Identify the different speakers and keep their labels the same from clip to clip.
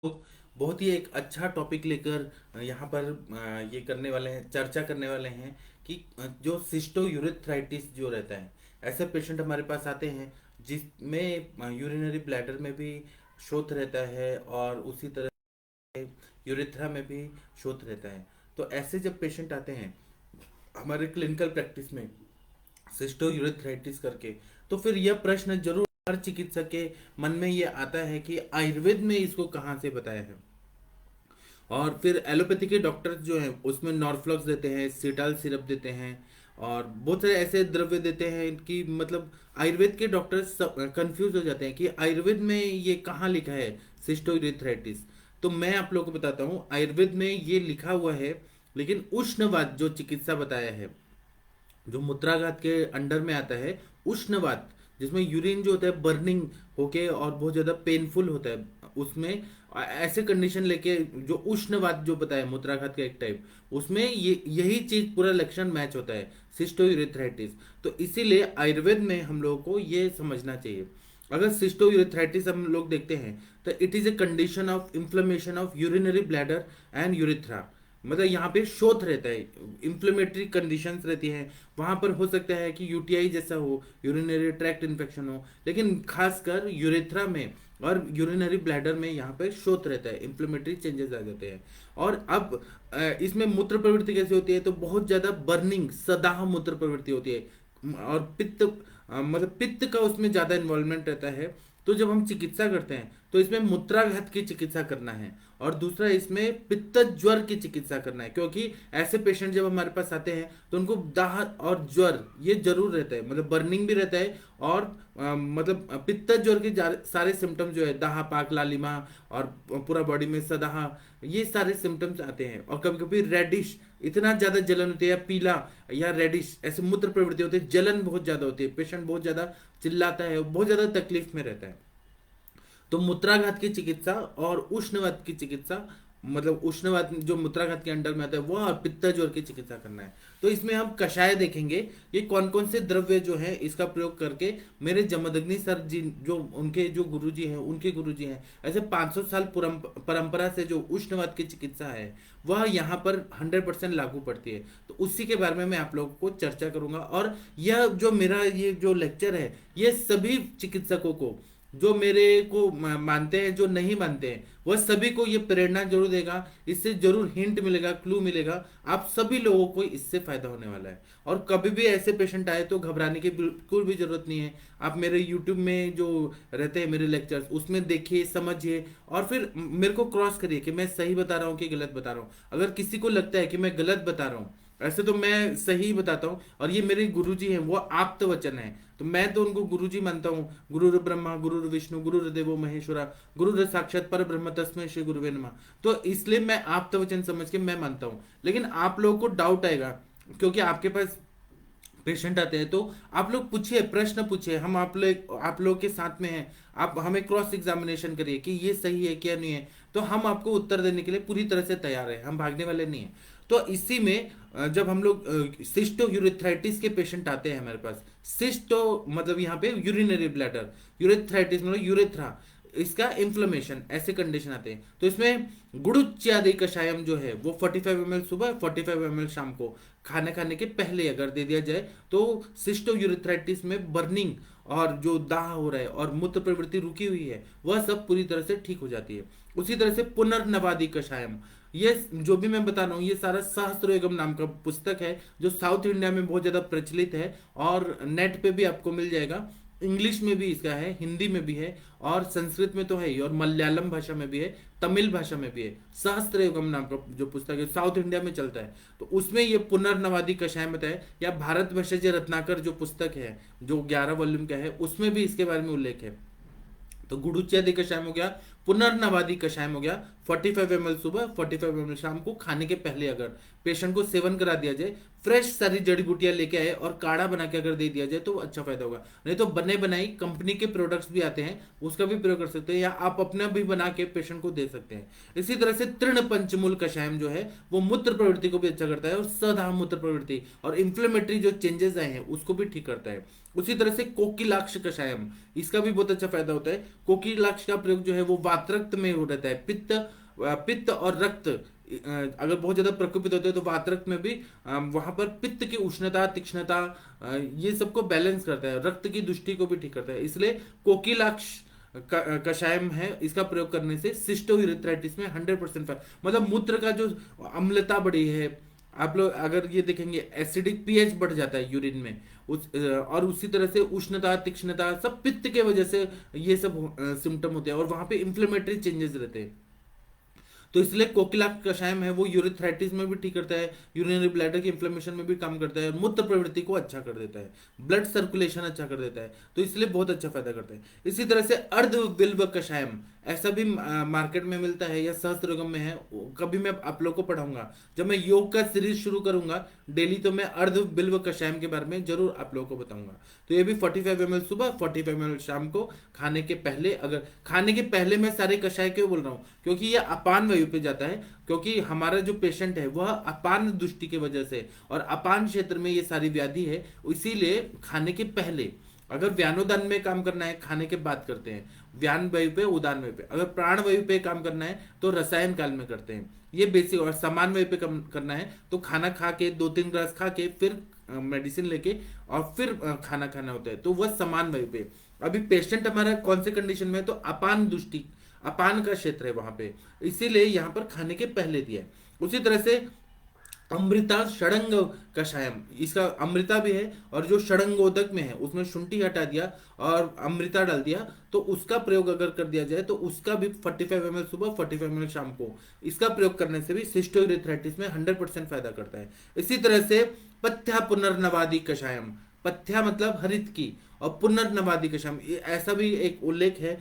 Speaker 1: तो बहुत ही एक अच्छा टॉपिक लेकर यहाँ पर ये करने वाले हैं, चर्चा करने वाले हैं कि जो सिस्टो यूरेथ्राइटिस जो रहता है, ऐसे पेशेंट हमारे पास आते हैं जिसमें यूरिनरी ब्लैडर में भी शोथ रहता है और उसी तरह यूरेथ्रा में भी शोथ रहता है। तो ऐसे जब पेशेंट आते हैं हमारे क्लिनिकल प्रैक्टिस में सिस्टो यूरेथ्राइटिस करके, तो फिर यह प्रश्न जरूर हर चिकित्सक के मन में ये आता है कि आयुर्वेद में इसको कहाँ से बताया है। और फिर एलोपैथी के डॉक्टर्स जो हैं उसमें नॉर्फ्लॉक्स देते हैं, सिटाल सिरप देते हैं और बहुत सारे ऐसे द्रव्य देते हैं कि मतलब आयुर्वेद के डॉक्टर्स कंफ्यूज हो जाते हैं कि आयुर्वेद में ये कहाँ लिखा है सिस्टोइरिथ्राइटिस। तो मैं आप लोगों को बताता हूँ, आयुर्वेद में ये लिखा हुआ है, लेकिन उष्णवात जो चिकित्सा बताया है, जो मूत्राघात के अंडर में आता है, उष्णवात, जिसमें यूरिन जो होता है बर्निंग होके और बहुत ज्यादा पेनफुल होता है, उसमें ऐसे कंडीशन लेके जो उष्णवात जो बताया मूत्राघात का एक टाइप, उसमें ये यही चीज पूरा लक्षण मैच होता है सिस्टोयूरेथ्राइटिस। तो इसीलिए आयुर्वेद में हम लोगों को ये समझना चाहिए। अगर सिस्टोयूरेथ्राइटिस हम लोग देखते हैं तो it is a condition of inflammation of urinary bladder and urethra. मतलब यहाँ पे शोथ रहता है, इंफ्लेमेटरी कंडीशंस रहती हैं, वहां पर हो सकता है कि यूटीआई जैसा हो, यूरिनरी ट्रैक्ट इन्फेक्शन हो, लेकिन खासकर यूरेथ्रा में और यूरिनरी ब्लैडर में यहाँ पे शोथ रहता है, इंफ्लेमेटरी चेंजेस आ जाते हैं। और अब इसमें मूत्र प्रवृत्ति कैसे होती है, तो बहुत ज्यादा बर्निंग सदाह मूत्र प्रवृत्ति होती है और पित्त मतलब पित्त का उसमें ज्यादा इन्वॉल्वमेंट रहता है। तो जब हम चिकित्सा करते हैं तो इसमें मूत्राघात की चिकित्सा करना है और दूसरा इसमें पित्त ज्वर की चिकित्सा करना है, क्योंकि ऐसे पेशेंट जब हमारे पास आते हैं तो उनको दाह और ज्वर ये जरूर रहता है, मतलब बर्निंग भी रहता है और मतलब पित्त ज्वर के सारे सिम्टम्स जो है, दाह पाक लालिमा और पूरा बॉडी में सदाह, ये सारे सिम्टम्स आते हैं। और कभी कभी रेडिश, इतना ज्यादा जलन होती है, या पीला या रेडिश ऐसे मूत्र प्रवृत्ति होती है, जलन बहुत ज्यादा होती है, पेशेंट बहुत ज्यादा चिल्लाता है, बहुत ज्यादा तकलीफ में रहता है। तो मूत्राघात की चिकित्सा और उष्णवात की चिकित्सा, मतलब उष्णवात जो मूत्राघात के अंडर में आता है वो, और पित्त ज्वर की चिकित्सा करना है। तो इसमें हम कषाय देखेंगे, ये कौन कौन से द्रव्य जो है इसका प्रयोग करके मेरे जमदग्नि सर जी, जो उनके जो गुरुजी हैं, उनके गुरुजी हैं, ऐसे 500 साल परंपरा से जो उष्णवात की चिकित्सा है वह यहाँ पर 100% लागू पड़ती है। तो उसी के बारे में मैं आप लोगों को चर्चा करूंगा। और यह जो मेरा ये जो लेक्चर है, ये सभी चिकित्सकों को, जो मेरे को मानते हैं, जो नहीं मानते हैं, वह सभी को ये प्रेरणा जरूर देगा, इससे जरूर हिंट मिलेगा, क्लू मिलेगा, आप सभी लोगों को इससे फायदा होने वाला है। और कभी भी ऐसे पेशेंट आए तो घबराने की बिल्कुल भी जरूरत नहीं है। आप मेरे यूट्यूब में जो रहते हैं मेरे लेक्चर्स, उसमें देखिए, समझिए और फिर मेरे को क्रॉस करिए कि मैं सही बता रहा हूँ कि गलत बता रहा हूँ। अगर किसी को लगता है कि मैं गलत बता रहा हूँ, ऐसे तो मैं सही बताता हूँ, और ये मेरे गुरुजी हैं, वो आप्त वचन है, तो मैं तो उनको गुरुजी मानता हूँ। गुरुर ब्रह्मा गुरुर विष्णु गुरुर देवो महेश्वरा गुरुर साक्षात पर ब्रह्म तस्मै श्री गुरुवे नमः। तो इसलिए मैं आप्त वचन समझ के मैं मानता हूँ। लेकिन आप लोगों को डाउट आएगा, क्योंकि आपके पास पेशेंट आते हैं, तो आप लोग पूछिए, प्रश्न पूछिए, हम आप लोग के साथ में हैं। आप हमें क्रॉस एग्जामिनेशन करिए कि ये सही है क्या नहीं है, तो हम आपको उत्तर देने के लिए पूरी तरह से तैयार है, हम भागने वाले नहीं है। तो इसी में जब हम लोग सिस्टो यूरेथ्राइटिस के पेशेंट आते हैं हमारे पास, सिस्टो मतलब यहाँ पे यूरिनरी ब्लैडर, यूरेथ्राइटिस मतलब यूरेथ्रा, इसका इन्फ्लेमेशन, ऐसे कंडीशन आते हैं। तो इसमें गुड़ुच्यादि कषायम जो है वो 45 ml सुबह, 45 ml शाम को, खाने खाने के पहले अगर दे दिया जाए तो सिस्टो यूरेथ्राइटिस में बर्निंग और जो दाह हो रहा है और मूत्र प्रवृत्ति रुकी हुई है, वह सब पूरी तरह से ठीक हो जाती है। उसी तरह से पुनर्नवादि कषायम, ये जो भी मैं बता रहा हूँ ये सारा सहस्त्र नाम का पुस्तक है, जो साउथ इंडिया में बहुत ज्यादा प्रचलित है और नेट पे भी आपको मिल जाएगा। इंग्लिश में भी इसका है, हिंदी में भी है और संस्कृत में तो है ही, और मलयालम भाषा में भी है, तमिल भाषा में भी है। सहस्त्र युगम नाम का जो पुस्तक है, साउथ इंडिया में चलता है, तो उसमें ये पुनर्नवादि कषाय बताया। या भारत भैषज रत्नाकर जो पुस्तक है, जो 11 वॉल्यूम का है, उसमें भी इसके बारे में उल्लेख है। तो गुड़ुच्यादि कषायम हो गया, पुनर्नवादि कषायम हो गया, 45 ml सुबह, 45 ml शाम को, खाने के पहले अगर पेशेंट को सेवन करा दिया जाए, फ्रेश सारी जड़ी बूटियां लेके आए और काढ़ा बना के अगर दे दिया जाए तो अच्छा फायदा होगा। नहीं तो बने बनाई कंपनी के प्रोडक्ट्स भी आते हैं, उसका भी प्रयोग कर सकते हैं, या आप अपना भी बना के पेशेंट को दे सकते हैं। इसी तरह से तृण पंचमूल कषायम जो है वो मूत्र प्रवृत्ति को भी अच्छा करता है, और सदाह मूत्र प्रवृत्ति और इंफ्लेमेटरी जो चेंजेस आए हैं उसको भी ठीक करता है। उसी तरह से कोकिलाक्ष कषायम, इसका भी बहुत अच्छा फायदा होता है। कोकिलाक्ष का प्रयोग जो है वो वातरक्त में हो रहता है। पित्त और रक्त अगर बहुत ज्यादा प्रकोपित होते हैं तो वातरक्त में भी वहां पर पित्त की उष्णता, तीक्ष्णता, ये सबको बैलेंस करता है, रक्त की दुष्टि को भी ठीक करता है। इसलिए कोकिलाक्ष कषायम है, इसका प्रयोग करने से सिस्टोयूरेथ्राइटिस में 100% मतलब मूत्र का जो अम्लता बढ़ी है, आप लोग अगर ये देखेंगे एसिडिक पीएच बढ़ जाता है यूरिन में, और उसी तरह से उष्णता, तीक्ष्णता सब पित्त के वजह से ये सब सिम्टम होते हैं, और वहां पे इंफ्लेमेटरी चेंजेस रहते हैं। तो इसलिए कोकिला कषायम है वो यूरिथ्राइटिस में भी ठीक करता है, यूरिनरी ब्लैडर की इन्फ्लेमेशन में भी काम करता है, मूत्र प्रवृत्ति को अच्छा कर देता है, ब्लड सर्कुलेशन अच्छा कर देता है, तो इसलिए बहुत अच्छा फायदा करता है। इसी तरह से अर्ध बिल्व कषायम ऐसा भी मार्केट में मिलता है या सहस्त्रयोगम में है, कभी मैं आप लोग को पढ़ाऊंगा जब मैं योग का सीरीज शुरू करूंगा डेली, तो मैं अर्ध बिल्व कषायम के बारे में जरूर आप लोगों को बताऊंगा। तो ये भी 45 ml सुबह, 45 ml शाम को खाने के पहले। अगर खाने के पहले मैं सारे कषाय क्यों बोल रहा हूँ, क्योंकि ये अपान वायु पे जाता है, क्योंकि हमारा जो पेशेंट है वह अपान दृष्टि की वजह से और अपान क्षेत्र में ये सारी व्याधि है, इसीलिए खाने के पहले। अगर व्यानोदान में काम करना है खाने के बाद करते हैं, व्यान वायु पे, उदान वायु पे। अगर प्राण वायु पे काम करना है तो रसायन काल में करते हैं, ये बेसिक। और समान वायु पे काम करना है तो खाना खा के 2-3 ग्लास खा के फिर मेडिसिन लेके और फिर खाना खाना होता है, तो वह समान वायु पे। अभी पेशेंट हमारा कौन से कंडीशन में है, तो अपान दृष्टि, अपान का क्षेत्र है वहां पे, इसीलिए यहाँ पर खाने के पहले दिया है। उसी तरह से अमृता षडंग कषायम, इसका अमृता भी है और जो षडंगोदक में है उसमें शुंठी हटा दिया और अमृता डाल दिया, तो उसका प्रयोग अगर कर दिया जाए तो उसका भी 45 ml सुबह, 45 ml शाम को, इसका प्रयोग करने से भी सिस्टोयूरेथ्राइटिस में 100% फायदा करता है। इसी तरह से पथ्या पुनर्नवादी कषायम, पथ्या मतलब हरित की, और पुनर्नवादी कषायम ऐसा भी एक उल्लेख है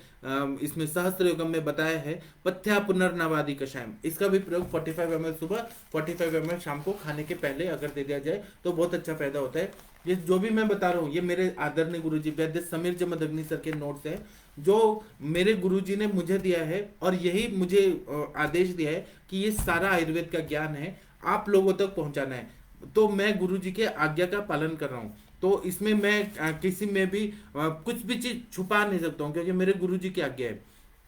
Speaker 1: इसमें सहस्त्रयोगम में बताया है, पथ्या पुनर्नवादी कषायम, इसका भी प्रयोग 45 ml सुबह, 45 ml शाम को खाने के पहले अगर दे दिया जाए तो बहुत अच्छा फायदा होता है। ये जो भी मैं बता रहा हूँ ये मेरे आदरणीय गुरुजी वैद्य समीर जमदग्नि सर के नोट्स हैं, जो मेरे गुरुजी ने मुझे दिया है, और यही मुझे आदेश दिया है कि ये सारा आयुर्वेद का ज्ञान है आप लोगों तक पहुंचाना है, तो मैं गुरुजी के आज्ञा का पालन कर रहा हूँ। तो इसमें मैं किसी में भी कुछ भी चीज छुपा नहीं सकता हूँ, क्योंकि मेरे गुरुजी की आज्ञा है।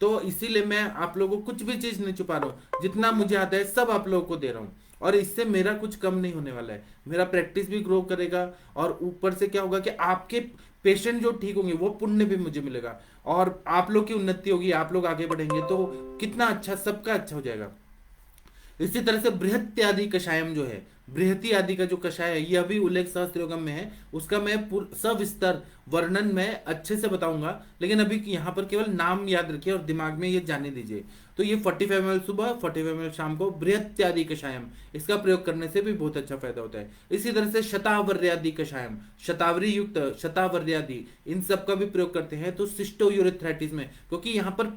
Speaker 1: तो इसीलिए मैं आप लोगों को कुछ भी चीज नहीं छुपा रहा हूँ, जितना मुझे आता है सब आप लोगों को दे रहा हूँ, और इससे मेरा कुछ कम नहीं होने वाला है, मेरा प्रैक्टिस भी ग्रो करेगा, और ऊपर से क्या होगा कि आपके पेशेंट जो ठीक होंगे वो पुण्य भी मुझे मिलेगा, और आप लोग की उन्नति होगी, आप लोग आगे बढ़ेंगे, तो कितना अच्छा, सबका अच्छा हो जाएगा। इसी तरह से बृहत्यादि कषायम जो है, बृहति आदि का जो कषाय है, यह भी उल्लेख सहस्त्रयोगम में है, उसका मैं सविस्तर वर्णन में अच्छे से बताऊंगा, लेकिन अभी यहाँ पर केवल नाम याद रखिए और दिमाग में ये जाने दीजिए। तो ये 45 ml सुबह, 45 ml शाम को, बृहत्यादि कषायम, इसका प्रयोग करने से भी बहुत अच्छा फायदा होता है। इसी तरह से शतावर्यादि कषायम, शतावरी युक्त, शतावर्यादि, इन सब का भी प्रयोग करते हैं तो सिस्टोयूरेथ्राइटिस में, क्योंकि यहाँ पर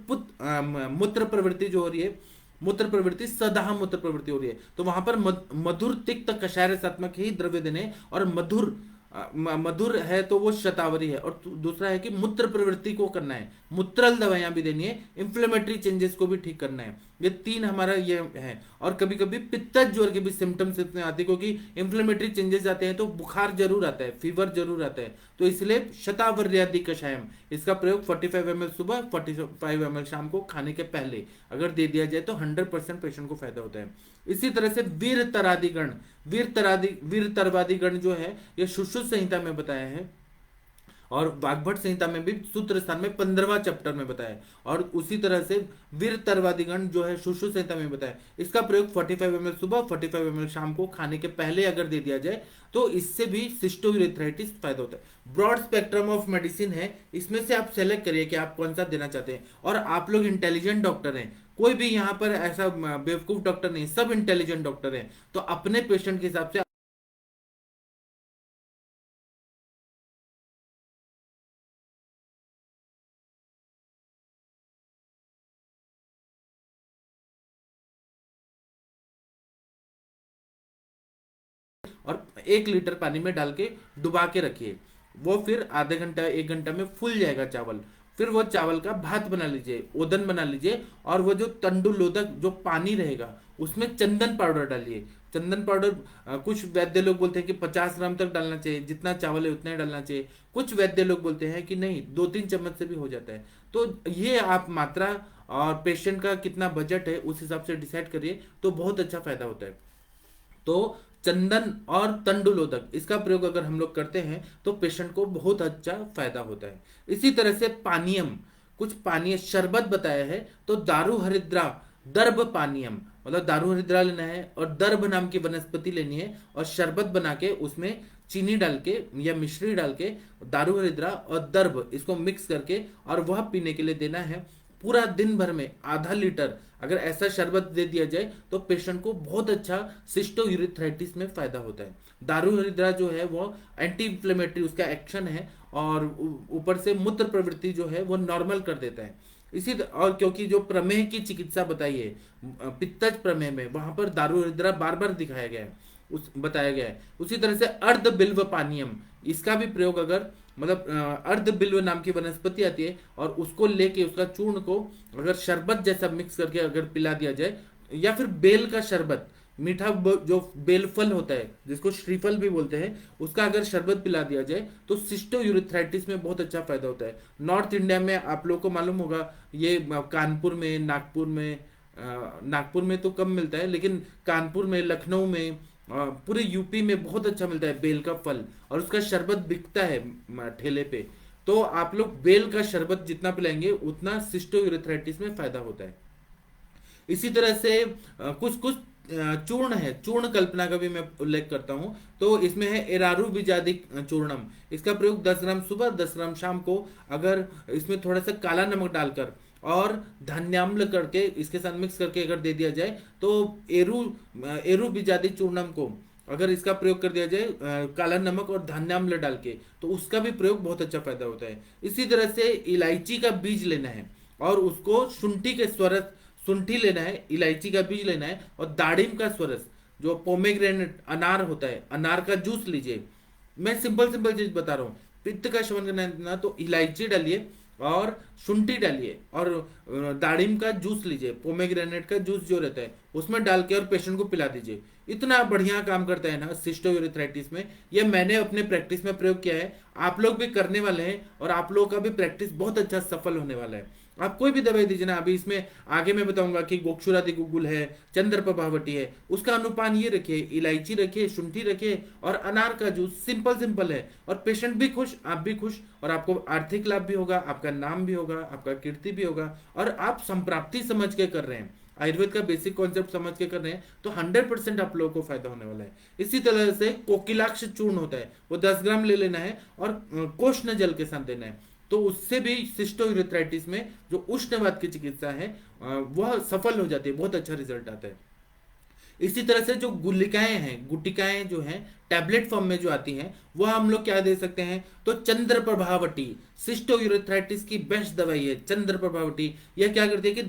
Speaker 1: मूत्र प्रवृत्ति जो हो रही है, मूत्र प्रवृत्ति सदाह मूत्र प्रवृत्ति हो रही है, तो वहां पर मधुर तिक्त कषाय रसात्मक ही द्रव्य देने, और मधुर है तो वो शतावरी है, और दूसरा है कि मूत्र प्रवृत्ति को करना है, मूत्रल दवाइयां भी देनी है, इंफ्लेमेटरी चेंजेस को भी ठीक करना है, ये 3 हमारा ये है। और कभी कभी पित्तज ज्वर के भी सिम्टम्स इतने आते हैं, क्योंकि इंफ्लेमेटरी चेंजेस आते हैं तो बुखार जरूर आता है, फीवर जरूर आता है, तो इसलिए शतावर्यादि कषायम, इसका प्रयोग 45 ml सुबह, 45 ml शाम को खाने के पहले अगर दे दिया जाए तो 100% पेशेंट को फायदा होता है। इसी तरह से वीर तरवादिगण जो है ये सुश्रुत संहिता में बताया है, और वाग्भट संहिता में भी सूत्र स्थान में 15वां चैप्टर में बताया, और उसी तरह से वीर तरवादिगण जो है सुश्रुत संहिता में बताया, इसका प्रयोग 45 ml सुबह, 45 ml शाम को खाने के पहले अगर दे दिया जाए तो इससे भी सिस्टोयूरेथ्राइटिस फायदा होता है। ब्रॉड स्पेक्ट्रम ऑफ मेडिसिन है, इसमें से आप सेलेक्ट करिए कि आप कौन सा देना चाहते हैं, और आप लोग इंटेलिजेंट डॉक्टर हैं, कोई भी यहाँ पर ऐसा बेवकूफ डॉक्टर नहीं, सब इंटेलिजेंट डॉक्टर हैं, तो अपने पेशेंट के हिसाब से और 1 लीटर पानी में डाल के डुबा के रखिए, वो फिर आधे घंटा 1 घंटा में फूल जाएगा चावल, फिर वो चावल का भात बना लीजिए, ओदन बना लीजिए, और वो जो तंडुलोदक जो पानी रहेगा उसमें चंदन पाउडर डालिए। चंदन पाउडर कुछ वैद्य लोग बोलते हैं कि 50 ग्राम तक डालना चाहिए, जितना चावल है उतना ही डालना चाहिए, कुछ वैद्य लोग बोलते हैं कि नहीं 2-3 चम्मच से भी हो जाता है। तो ये आप मात्रा और पेशेंट का कितना बजट है उस हिसाब से डिसाइड करिए, तो बहुत अच्छा फायदा होता है। तो चंदन और तंडुलोदक इसका प्रयोग अगर हम लोग करते हैं तो पेशेंट को बहुत अच्छा फायदा होता है। इसी तरह से पानीयम, कुछ पानीय शरबत बताया है, तो दारू हरिद्रा दर्भ पानीयम, मतलब दारू हरिद्रा लेना है और दर्भ नाम की वनस्पति लेनी है और शरबत बना के उसमें चीनी डाल के या मिश्री डाल के दारू हरिद्रा और दर्भ इसको मिक्स करके और वह पीने के लिए देना है। पूरा दिन भर में आधा लीटर अगर ऐसा शरबत दे दिया जाए तो पेशेंट को बहुत अच्छा सिस्टो यूरिथ्राइटिस में फायदा होता है। दारू हरिद्रा जो है वो एंटी इंफ्लेमेटरी उसका एक्शन है और ऊपर से मूत्र प्रवृत्ति जो है वो नॉर्मल कर देता है। और क्योंकि जो प्रमेह की चिकित्सा बताई है पित्तज प्रमेह में, वहां पर दारू हरिद्रा बार बार दिखाया गया है, उस बताया गया है। उसी तरह से अर्ध बिल्व पानीयम, इसका भी प्रयोग अगर मतलब अर्ध बिल्व नाम की वनस्पति आती है और उसको लेके उसका चूर्ण को अगर शरबत जैसा मिक्स करके अगर पिला दिया जाए, या फिर बेल का शरबत, मीठा जो बेल फल होता है जिसको श्रीफल भी बोलते हैं, उसका अगर शरबत पिला दिया जाए तो सिस्टो यूरिथ्राइटिस में बहुत अच्छा फायदा होता है। नॉर्थ इंडिया में आप लोगों को मालूम होगा ये कानपुर में, नागपुर में तो कम मिलता है, लेकिन कानपुर में, लखनऊ में, पूरे यूपी में बहुत अच्छा मिलता है बेल का फल और उसका शरबत बिकता है ठेले पे। तो आप लोग बेल का शरबत जितना पिलाएंगे उतना सिस्टो यूरिथ्राइटिस में फायदा होता है। इसी तरह से कुछ कुछ चूर्ण है, चूर्ण कल्पना का भी मैं उल्लेख करता हूं। तो इसमें है एरारू बीजादि चूर्णम, इसका प्रयोग 10 ग्राम सुबह 10 ग्राम शाम को, अगर इसमें थोड़ा सा काला नमक डालकर और धान्याम्ल करके इसके साथ मिक्स करके अगर दे दिया जाए तो एरू बीजादि चूर्णम को अगर इसका प्रयोग कर दिया जाए काला नमक और धान्याम्ल डाल के, तो उसका भी प्रयोग बहुत अच्छा फायदा होता है। इसी तरह से इलायची का बीज लेना है और उसको शुंठी लेना है, इलायची का बीज लेना है और दाड़िम का स्वरस, जो पोमेग्रेनेट अनार होता है, अनार का जूस लीजिए। मैं सिंपल सिंपल चीज बता रहा हूँ, पित्त का शमन करना है तो इलायची डालिए और शुंठी डालिए और दाड़िम का जूस लीजिए, पोमेग्रेनेट का जूस जो रहता है उसमें डाल के और पेशेंट को पिला दीजिए। इतना बढ़िया काम करता है ना सिस्टो यूरिथ्राइटिस में। यह मैंने अपने प्रैक्टिस में प्रयोग किया है, आप लोग भी करने वाले हैं और आप लोगों का भी प्रैक्टिस बहुत अच्छा सफल होने वाला है। आप कोई भी दवाई दीजिए ना, अभी इसमें आगे मैं बताऊंगा कि गोक्षुरादि गुगुल है, चंद्र प्रभावटी है, उसका अनुपान ये रखिए, इलायची रखिए, शुंठी रखिए और अनार का जूस। सिंपल सिंपल है और पेशेंट भी खुश, आप भी खुश और आपको आर्थिक लाभ भी होगा, आपका नाम भी होगा, आपका कीर्ति भी होगा और आप संप्राप्ति समझ के कर रहे हैं, आयुर्वेद का बेसिक कॉन्सेप्ट समझ के कर रहे हैं, तो 100% आप लोगों को फायदा होने वाला है। इसी तरह से कोकिलाक्ष चूर्ण होता है, वो 10 ग्राम ले लेना है और कोष्ण जल के साथ देना है, तो उससे भी सिस्टो यूरिथ्राइटिस में जो उष्णवात की चिकित्सा है वह सफल हो जाती है, बहुत अच्छा रिजल्ट आता है। इसी तरह से जो गुलिकाएं हैं, गुटिकाएं जो हैं टैबलेट फॉर्म में जो आती हैं, वह हम लोग क्या दे सकते हैं, तो चंद्र प्रभावटी सिस्टो यूरिथ्राइटिस की बेस्ट दवाई है चंद्र प्रभावटी। यह क्या करती है कि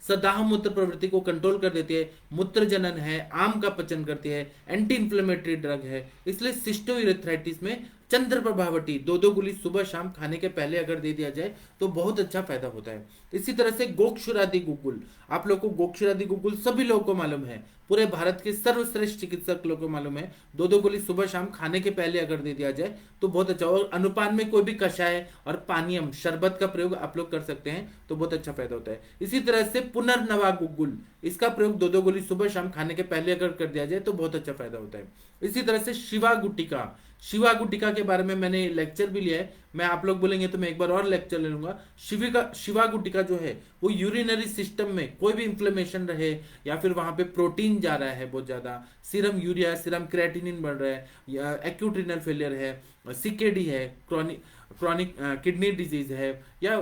Speaker 1: सदाह मूत्र प्रवृत्ति को कंट्रोल कर देती है, मूत्र जनन है, आम का पचन करती है, एंटी इंफ्लेमेटरी ड्रग है, इसलिए सिस्टो यूरिथ्राइटिस में चंद्र प्रभावटी 2-2 गोली सुबह शाम खाने के पहले अगर दे दिया जाए तो बहुत अच्छा फायदा होता है। इसी तरह से गोक्षुरादि गुगुल, आप लोग को गोक्षुरादि गुगुल सभी लोगों को मालूम है, पूरे भारत के सर्वश्रेष्ठ चिकित्सक लोगों को मालूम है, 2-2 गोली सुबह शाम खाने के पहले अगर दे दिया जाए तो बहुत अच्छा। और अनुपान में कोई भी कषाय और पानीयम शरबत का प्रयोग आप लोग कर सकते हैं तो बहुत अच्छा फायदा होता है। इसी तरह से पुनर्नवा गुगुल, इसका प्रयोग 2-2 गोली सुबह शाम खाने के पहले अगर कर दिया जाए तो बहुत अच्छा फायदा होता है। इसी तरह से शिवा गुटिका के बारे में मैंने लेक्चर भी लिया है, मैं आप लोग बोलेंगे तो मैं एक बार और लेक्चर ले लूंगा। शिवा गुटिका जो है वो यूरिनरी सिस्टम में कोई भी इंफ्लेमेशन रहे या फिर वहां पे प्रोटीन जा रहा है बहुत ज्यादा, सीरम यूरिया, सीरम क्रेटिनिन बढ़ रहा है, या एक्यूट रीनल फेलियर है, सीकेडी है, क्रॉनिक किडनी डिजीज है, या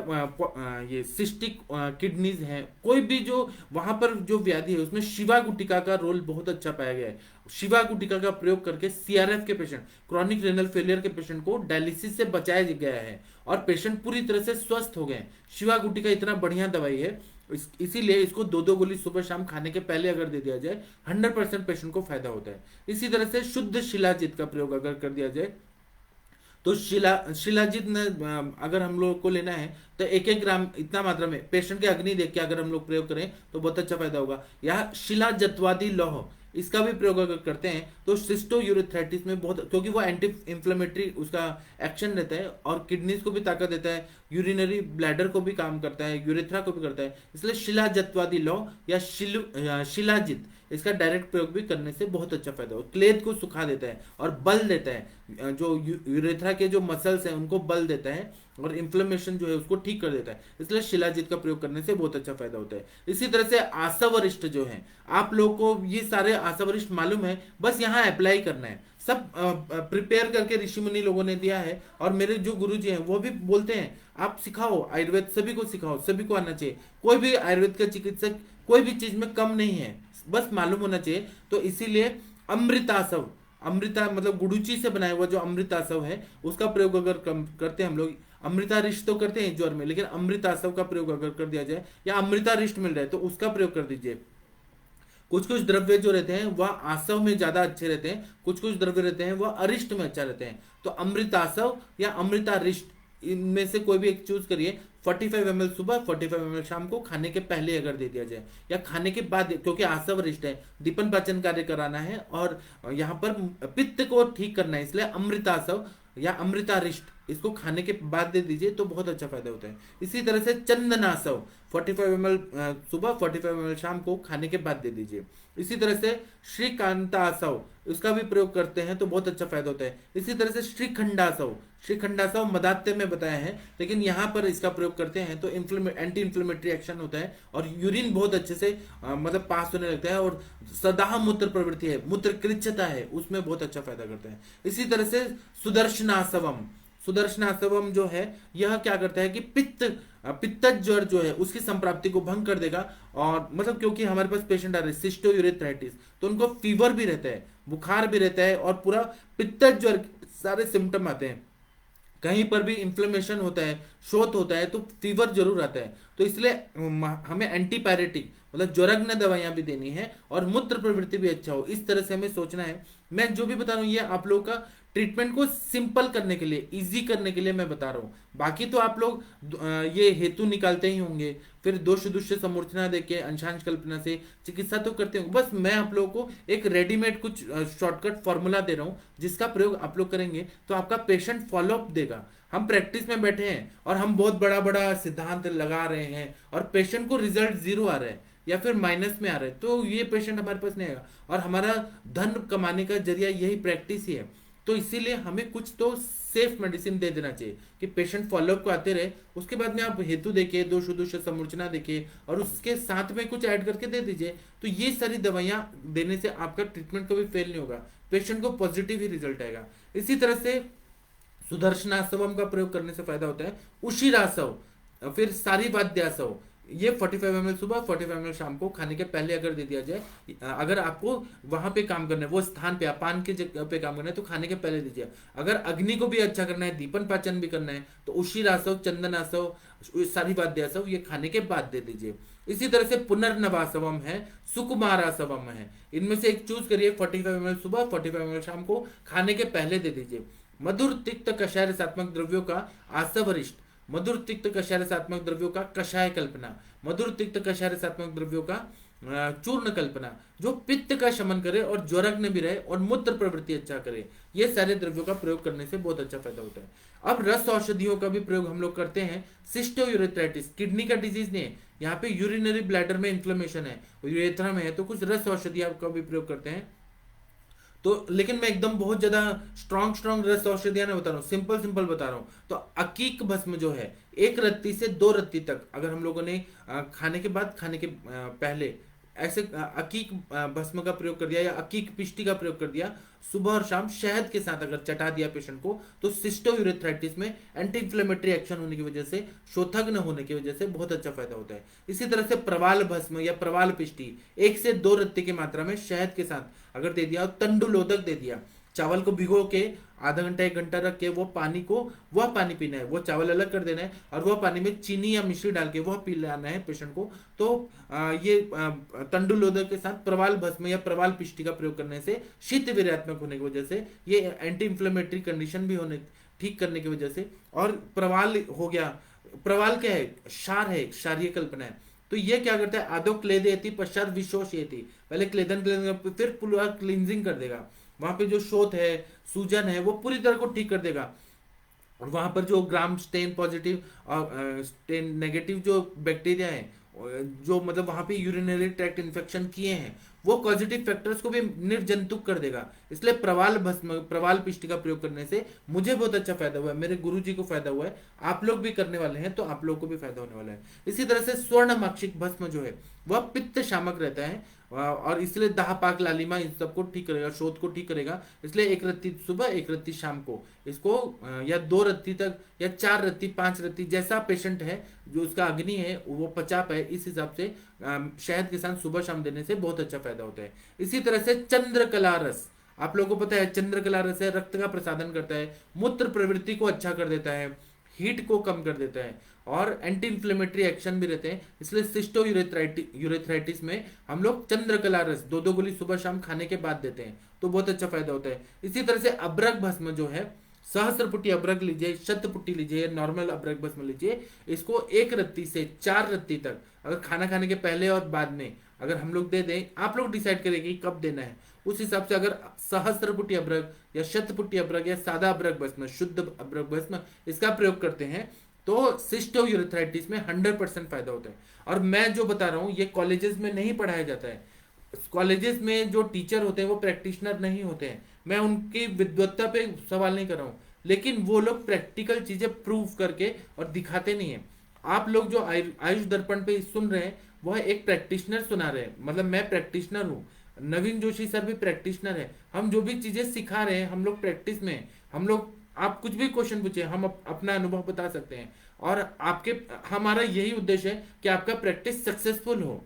Speaker 1: ये सिस्टिक किडनीज है, कोई भी जो वहां पर जो व्याधि है उसमें शिवा गुटिका का रोल बहुत अच्छा पाया गया है। शिवा गुटिका का प्रयोग करके सीआरएफ के पेशेंट, क्रॉनिक रेनल फेलियर के पेशेंट को डायलिसिस से बचाया गया है और पेशेंट पूरी तरह से स्वस्थ हो गए। शिवा गुटिका इतना बढ़िया दवाई है, इसीलिए इसको 2-2 गोली सुबह शाम खाने के पहले अगर दे दिया जाए 100% पेशेंट को फायदा होता है। इसी तरह से शुद्ध शिलाजित का प्रयोग अगर कर दिया जाए तो शिलाजित अगर हम लोग को लेना है तो 1-1 ग्राम इतना मात्रा में पेशेंट के अग्नि देख के अगर हम लोग प्रयोग करें तो बहुत अच्छा फायदा होगा। यह शिलाजत्वादी लौह, इसका भी प्रयोग अगर करते हैं तो सिस्टोयूरेथ्राइटिस में बहुत, क्योंकि वो एंटी इंफ्लेमेटरी उसका एक्शन रहता है और किडनीज को भी ताकत देता है, यूरिनरी ब्लैडर को भी काम करता है, यूरेथ्रा को भी करता है, इसलिए शिलाजत्वादी लौ या शिलाजित इसका डायरेक्ट प्रयोग भी करने से बहुत अच्छा फायदा हो। क्लेद को सुखा देता है और बल देता है, जो यूरेथ्रा के जो मसल्स हैं उनको बल देता है और इन्फ्लेमेशन जो है उसको ठीक कर देता है, इसलिए शिलाजित का प्रयोग करने से बहुत अच्छा फायदा होता है। इसी तरह से आसवरिष्ठ जो है, आप लोग को ये सारे आसवरिष्ठ मालूम है, बस यहाँ अप्लाई करना है, सब प्रिपेयर करके ऋषि मुनि लोगों ने दिया है और मेरे जो गुरु जी हैं वो भी बोलते हैं आप सिखाओ, आयुर्वेद सभी को सिखाओ, सभी को आना चाहिए, कोई भी आयुर्वेद का चिकित्सक कोई भी चीज में कम नहीं है, बस मालूम होना चाहिए। तो इसीलिए अमृतासव, अमृता मतलब गुडुची से बनाया हुआ जो अमृतासव है उसका प्रयोग अगर करते हैं हम लोग, अमृतारिष्ट तो करते हैं ज्वर में, लेकिन अमृतासव का प्रयोग अगर कर दिया जाए या अमृतारिष्ट मिल रहा है तो उसका प्रयोग कर दीजिए। कुछ कुछ द्रव्य जो रहते हैं वह आसव में ज्यादा अच्छे रहते हैं, कुछ कुछ द्रव्य रहते हैं वह अरिष्ट में अच्छा रहते हैं। तो अमृतासव या अमृतारिष्ट इनमें से कोई भी एक चूज करिए। 45 ml सुबह, 45 ml शाम को खाने के पहले अगर दे दिया जाए या खाने के बाद, क्योंकि आसव अरिष्ट है, दीपन पाचन कार्य कराना है और यहाँ पर पित्त को ठीक करना है, इसलिए अमृतासव या अमृतारिष्ट इसको खाने के बाद दे दीजिए तो बहुत अच्छा फायदा होता है। इसी तरह से चंदनासव 45 ml सुबह, 45 ml शाम को खाने के बाद दे दीजिए। इसी तरह से श्रीकांतासव इसका भी प्रयोग करते हैं तो बहुत अच्छा फायदा होता है। इसी तरह से श्रीखंडासव, श्रीखंडासव मदात्य में बताया है, लेकिन यहाँ पर इसका प्रयोग करते हैं तो एंटी इंफ्लेमेटरी एक्शन होता है और यूरिन बहुत अच्छे से मतलब पास होने लगता है और सदाह मूत्र प्रवृत्ति है, मूत्र कृच्छता है, उसमें बहुत अच्छा फायदा करता है। इसी तरह से सुदर्शनासवम, सुदर्शनासवम जो है यह क्या करता है कि पित्तज ज्वर जो है उसकी संप्राप्ति को भंग कर देगा। और मतलब क्योंकि हमारे पास पेशेंट आ रहे हैं सिस्टोयूरेथ्राइटिस, तो उनको फीवर भी रहता है, बुखार भी रहता है और पूरा पित्तज ज्वर सारे सिम्टम आते हैं, कहीं पर भी इन्फ्लेमेशन होता है, शोथ होता है तो फीवर जरूर आता है। तो इसलिए हमें एंटीपायरेटिक मतलब ज्वरग्न दवाइयां भी देनी है और मूत्र प्रवृत्ति भी अच्छा हो, इस तरह से हमें सोचना है। मैं जो भी बता रहा हूँ ये आप लोगों का ट्रीटमेंट को सिंपल करने के लिए, इजी करने के लिए मैं बता रहा हूँ। बाकी तो आप लोग ये हेतु निकालते ही होंगे, फिर दोष दुष्य समूर्छना देके अंशांश कल्पना से चिकित्सा तो करते होंगे। बस मैं आप लोगों को एक रेडीमेड कुछ शॉर्टकट फॉर्मूला दे रहा हूँ जिसका प्रयोग आप लोग करेंगे तो आपका पेशेंट फॉलोअप देगा। हम प्रैक्टिस में बैठे हैं और हम बहुत बड़ा बड़ा सिद्धांत लगा रहे हैं और पेशेंट को रिजल्ट जीरो आ रहा है या फिर माइनस में आ रहा है, तो ये पेशेंट हमारे पास नहीं आएगा। और हमारा धन कमाने का जरिया यही प्रैक्टिस ही है, तो इसीलिए हमें कुछ तो सेफ मेडिसिन दे देना चाहिए कि पेशेंट फॉलोअप को आते रहे। उसके बाद में आप हेतु देके, दोष दुष्य समूर्छना देके और उसके साथ में कुछ ऐड करके दे दीजिए, तो ये सारी दवाइयां देने से आपका ट्रीटमेंट कभी फेल नहीं होगा, पेशेंट को पॉजिटिव ही रिजल्ट आएगा। इसी तरह से सुदर्शनासवम का प्रयोग करने से फायदा होता है। उशिरासव, फिर सारी वाद्यासव, ये 45 ml सुबह, 45 ml शाम को खाने के पहले अगर दे दिया जाए, अगर आपको वहां पे काम करना है, वो स्थान पे अपान के जगह पे काम करना है तो खाने के पहले दीजिए। अगर अग्नि को भी अच्छा करना है, दीपन पाचन भी करना है तो उशिरासव, चंदनासव, सारी वाद्यासव ये खाने के बाद दे दीजिए। इसी तरह से पुनर्नवासवम है, सुकुमारासवम है, इनमें से एक चूज करिए। 45 ml सुबह, 45 ml शाम को खाने के पहले दे दीजिए। मधुर तिक्त कषाय रसात्मक द्रव्यों का आसवरिष्ट, मधुर तिक्त कषाय रसात्मक द्रव्यों का कषाय कल्पना, मधुर तिक्त कषाय रसात्मक द्रव्यों का चूर्ण कल्पना, जो पित्त का शमन करे और ज्वरग्न भी रहे और मूत्र प्रवृत्ति अच्छा करे, ये सारे द्रव्यों का प्रयोग करने से बहुत अच्छा फायदा होता है। अब रस औषधियों का भी प्रयोग हम लोग करते हैं। सिस्टोयूरेथ्राइटिस किडनी का डिजीज नहीं है, यहाँ पे यूरिनरी ब्लैडर में इन्फ्लेमेशन है, यूरेथ्रा में है, तो कुछ रस औषधियों का भी प्रयोग करते हैं। तो लेकिन मैं एकदम बहुत ज्यादा स्ट्रॉन्ग रस औषधियां नहीं बता रहा हूँ, सिंपल बता रहा हूँ। तो अकीक भस्म जो है 1 रत्ती से 2 रत्ती तक अगर हम लोगों ने खाने के बाद, खाने के पहले ऐसे अकीक भस्म का प्रयोग कर दिया या अकीक पिष्टी का प्रयोग कर दिया सुबह और शाम शहद के साथ अगर चटा दिया पेशेंट को, तो सिस्टोयूरेथ्राइटिस में एंटी इंफ्लेमेटरी एक्शन होने की वजह से, शोथग्न होने की वजह से बहुत अच्छा फायदा होता है। इसी तरह से प्रवाल भस्म या प्रवाल पिष्टी 1 से 2 रत्ती की मात्रा में शहद के साथ अगर दे दिया और तंडुलोदक दे दिया, चावल को भिगो के आधा घंटा 1 घंटा रख के वह पानी पीना है, वो चावल अलग कर देना है और वह पानी में चीनी या मिश्री डाल के वह पिलाना है पेशेंट को। तो ये तंडुलोदक के साथ प्रवाल भस्म या प्रवाल पिष्टी का प्रयोग करने से शीत वीर्यात्मक होने की वजह से, ये एंटी इंफ्लेमेटरी कंडीशन भी होने ठीक करने की वजह से। और प्रवाल हो गया, प्रवाल क्या है, क्षार है, क्षारीय कल्पना है, तो ये क्या करता है, आदो क्लेदयति पश्चात विशोषयति, पहले क्लेदन फिर पूरा क्लींजिंग कर देगा, वहां पे जो शोथ है, सूजन है, वो पूरी तरह को ठीक कर देगा। और वहां पर जो ग्राम स्टेन पॉजिटिव और स्टेन नेगेटिव जो बैक्टीरिया है, जो मतलब वहां पे यूरिनरी ट्रैक्ट इन्फेक्शन किए हैं, वो पॉजिटिव फैक्टर्स को भी निर्जंतुक कर देगा। इसलिए प्रवाल भस्म, प्रवाल पिष्ट का प्रयोग करने से मुझे बहुत अच्छा फायदा हुआ है, मेरे गुरुजी को फायदा हुआ है, आप लोग भी करने वाले हैं तो आप लोग को भी फायदा होने वाला है। इसी तरह से स्वर्ण माक्षिक भस्म जो है वह पित्त शामक रहता है, और इसलिए दाह पाक लालिमा इन सबको ठीक करेगा, शोथ को ठीक करेगा। इसलिए एक रत्ती सुबह, एक रत्ती शाम को इसको या 2 रत्ती तक या 4 रत्ती, 5 रत्ती, जैसा पेशेंट है, जो उसका अग्नि है, वो पचाप है, इस हिसाब से शहद के साथ सुबह शाम देने से बहुत अच्छा फायदा होता है। इसी तरह से चंद्रकला रस, आप लोगों को पता है चंद्रकला रस है, रक्त का प्रसादन करता है, मूत्र प्रवृत्ति को अच्छा कर देता है, हीट को कम कर देता है, और एंटी इंफ्लेमेटरी एक्शन भी रहते हैं। इसलिए सिस्टो यूरेथ्राइटिस में हम लोग चंद्रकला रस 2-2 गोली सुबह शाम खाने के बाद देते हैं, तो बहुत अच्छा फायदा होता है। इसी तरह से अब्रक भस्म जो है, सहस्त्र पुटी अब्रक लीजिए, शत पुटी लीजिए, नॉर्मल अब्रक भस्म लीजिए, इसको 1 रत्ती से 4 रत्ती तक, अगर खाना खाने के पहले और बाद में अगर हम लोग दे दें, आप लोग डिसाइड करेंगे कब देना है, उस हिसाब से अगर सहस्त्र पुटी अब्रक या शत पुटी अब्रक या सादा अब्रक भस्म, शुद्ध अब्रक भस्म, इसका प्रयोग करते हैं तो सिस्टो यूरेथ्राइटिस में 100% फायदा होता है। और मैं जो बता रहा हूँ ये कॉलेजेस में नहीं पढ़ाया जाता है, कॉलेजेस में जो टीचर होते हैं वो प्रैक्टिशनर नहीं होते हैं, मैं उनकी विद्वत्ता पे सवाल नहीं कर रहा हूँ, लेकिन वो लोग प्रैक्टिकल चीजें प्रूव करके और दिखाते नहीं है। आप लोग जो आयुष दर्पण पे सुन रहे हैं वह एक प्रैक्टिशनर सुना रहे हैं, मतलब मैं प्रैक्टिशनर हूँ, नवीन जोशी सर भी प्रैक्टिशनर है, हम जो भी चीजें सिखा रहे हैं हम लोग प्रैक्टिस में हैं। हम लोग, आप कुछ भी क्वेश्चन पूछिए, हम अपना अनुभव बता सकते हैं, और आपके, हमारा यही उद्देश्य है कि आपका प्रैक्टिस सक्सेसफुल हो।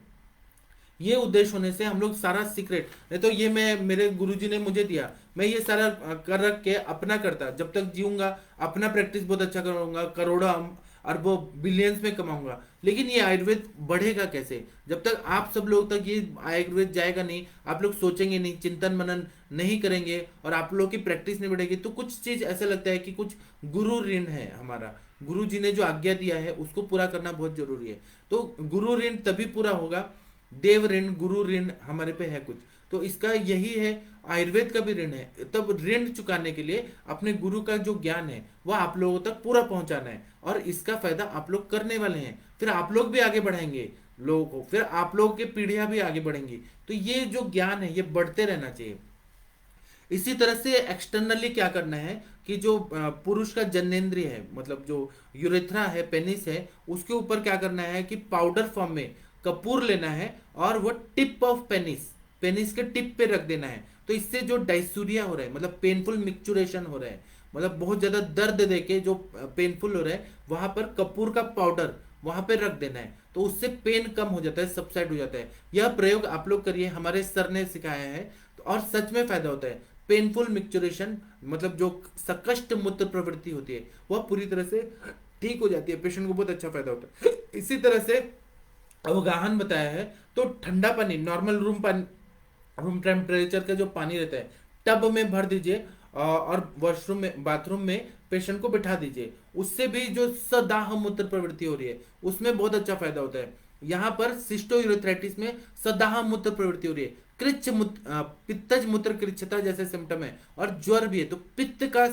Speaker 1: ये उद्देश्य होने से हम लोग सारा सीक्रेट, नहीं तो ये मैं, मेरे गुरुजी ने मुझे दिया, मैं ये सारा कर रख के अपना करता, जब तक जीऊंगा अपना प्रैक्टिस बहुत अच्छा करूंगा, करोड़ों अरबों बिलियंस में कमाऊंगा। लेकिन ये आयुर्वेद बढ़ेगा कैसे, जब तक आप सब लोग तक ये आयुर्वेद जाएगा नहीं, आप लोग सोचेंगे नहीं, चिंतन मनन नहीं करेंगे, और आप लोग की प्रैक्टिस नहीं बढ़ेगी, तो कुछ चीज ऐसा लगता है कि कुछ गुरु ऋण है हमारा, गुरु जी ने जो आज्ञा दिया है उसको पूरा करना बहुत जरूरी है। तो गुरु ऋण तभी पूरा होगा, देव ऋण, गुरु ऋण हमारे पे है कुछ, तो इसका यही है, आयुर्वेद का भी ऋण है। तब ऋण चुकाने के लिए अपने गुरु का जो ज्ञान है वह आप लोगों तक पूरा पहुंचाना है, और इसका फायदा आप लोग करने वाले हैं, फिर आप लोग भी आगे बढ़ाएंगे लोगों को, फिर आप लोग की पीढ़ियां भी आगे बढ़ेंगी। तो ये जो ज्ञान है ये बढ़ते रहना चाहिए। इसी तरह से एक्सटर्नली क्या करना है कि जो पुरुष का जनेंद्रिय है, मतलब जो यूरेथ्रा है, पेनिस है, उसके ऊपर क्या करना है कि पाउडर फॉर्म में कपूर लेना है, और वो टिप ऑफ पेनिस, पेनिस के टिप पे रख देना है। तो इससे जो डायसूरिया हो रहा है, मतलब पेनफुल मिक्चुरेशन हो रहा है, मतलब बहुत ज्यादा दर्द देके जो पेनफुल हो रहा है, वहां पर कपूर का पाउडर वहां पे रख देना है, तो उससे पेन कम हो जाता है, सबसाइड हो जाता है। यह प्रयोग आप लोग करिए, हमारे सर ने सिखाया है, तो और सच में फायदा होता है। पेनफुल मिक्चुरेशन, मतलब जो सकष्ट मूत्र प्रवृत्ति होती है वह पूरी तरह से ठीक हो जाती है, पेशेंट को बहुत अच्छा फायदा होता है। इसी तरह से अवगाहन बताया है, तो ठंडा पानी, नॉर्मल रूम टेम्परेचर का जो पानी रहता है टब में भर दीजिए, और वॉशरूम में, बाथरूम में पेशेंट को बिठा दीजिए, उससे भी जो सदाह मूत्र प्रवृत्ति हो रही है उसमें बहुत अच्छा फायदा होता है। यहाँ पर सिस्टोयूरेथ्राइटिस में सदाह मूत्र प्रवृत्ति हो रही है, पित्तज मूत्र कृच्छता जैसे सिम्टम है, और ज्वर भी है, तो पित्त का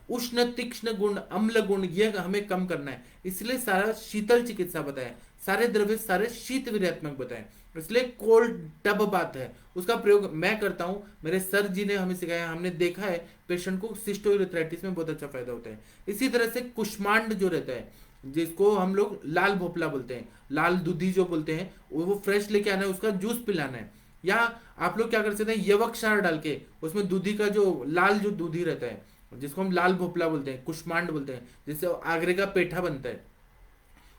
Speaker 1: उष्ण तीक्ष्ण गुण, अम्ल गुण, ये हमें कम करना है, इसलिए सारा शीतल चिकित्सा बताया, सारे द्रव्य सारे शीत विरत्मक बताए। इसलिए कोल्ड टब बात है, उसका प्रयोग मैं करता हूं, मेरे सर जी ने हमें सिखाया, हमने देखा है पेशेंट को सिस्टोयूरेथ्राइटिस में बहुत अच्छा फायदा होता है। इसी तरह से कुष्मांड जो रहता है, जिसको हम लोग लाल भोपला बोलते हैं, लाल दूधी जो बोलते हैं, वो फ्रेश लेके आना है, उसका जूस पिलाना है। या आप लोग क्या कर सकते हैं, यवक क्षार डाल के उसमें दूधी का जो लाल जो दूधी रहता है, जिसको हम लाल भोपला बोलते हैं, कुष्मांड बोलते हैं, जिससे आगरे का पेठा बनता है,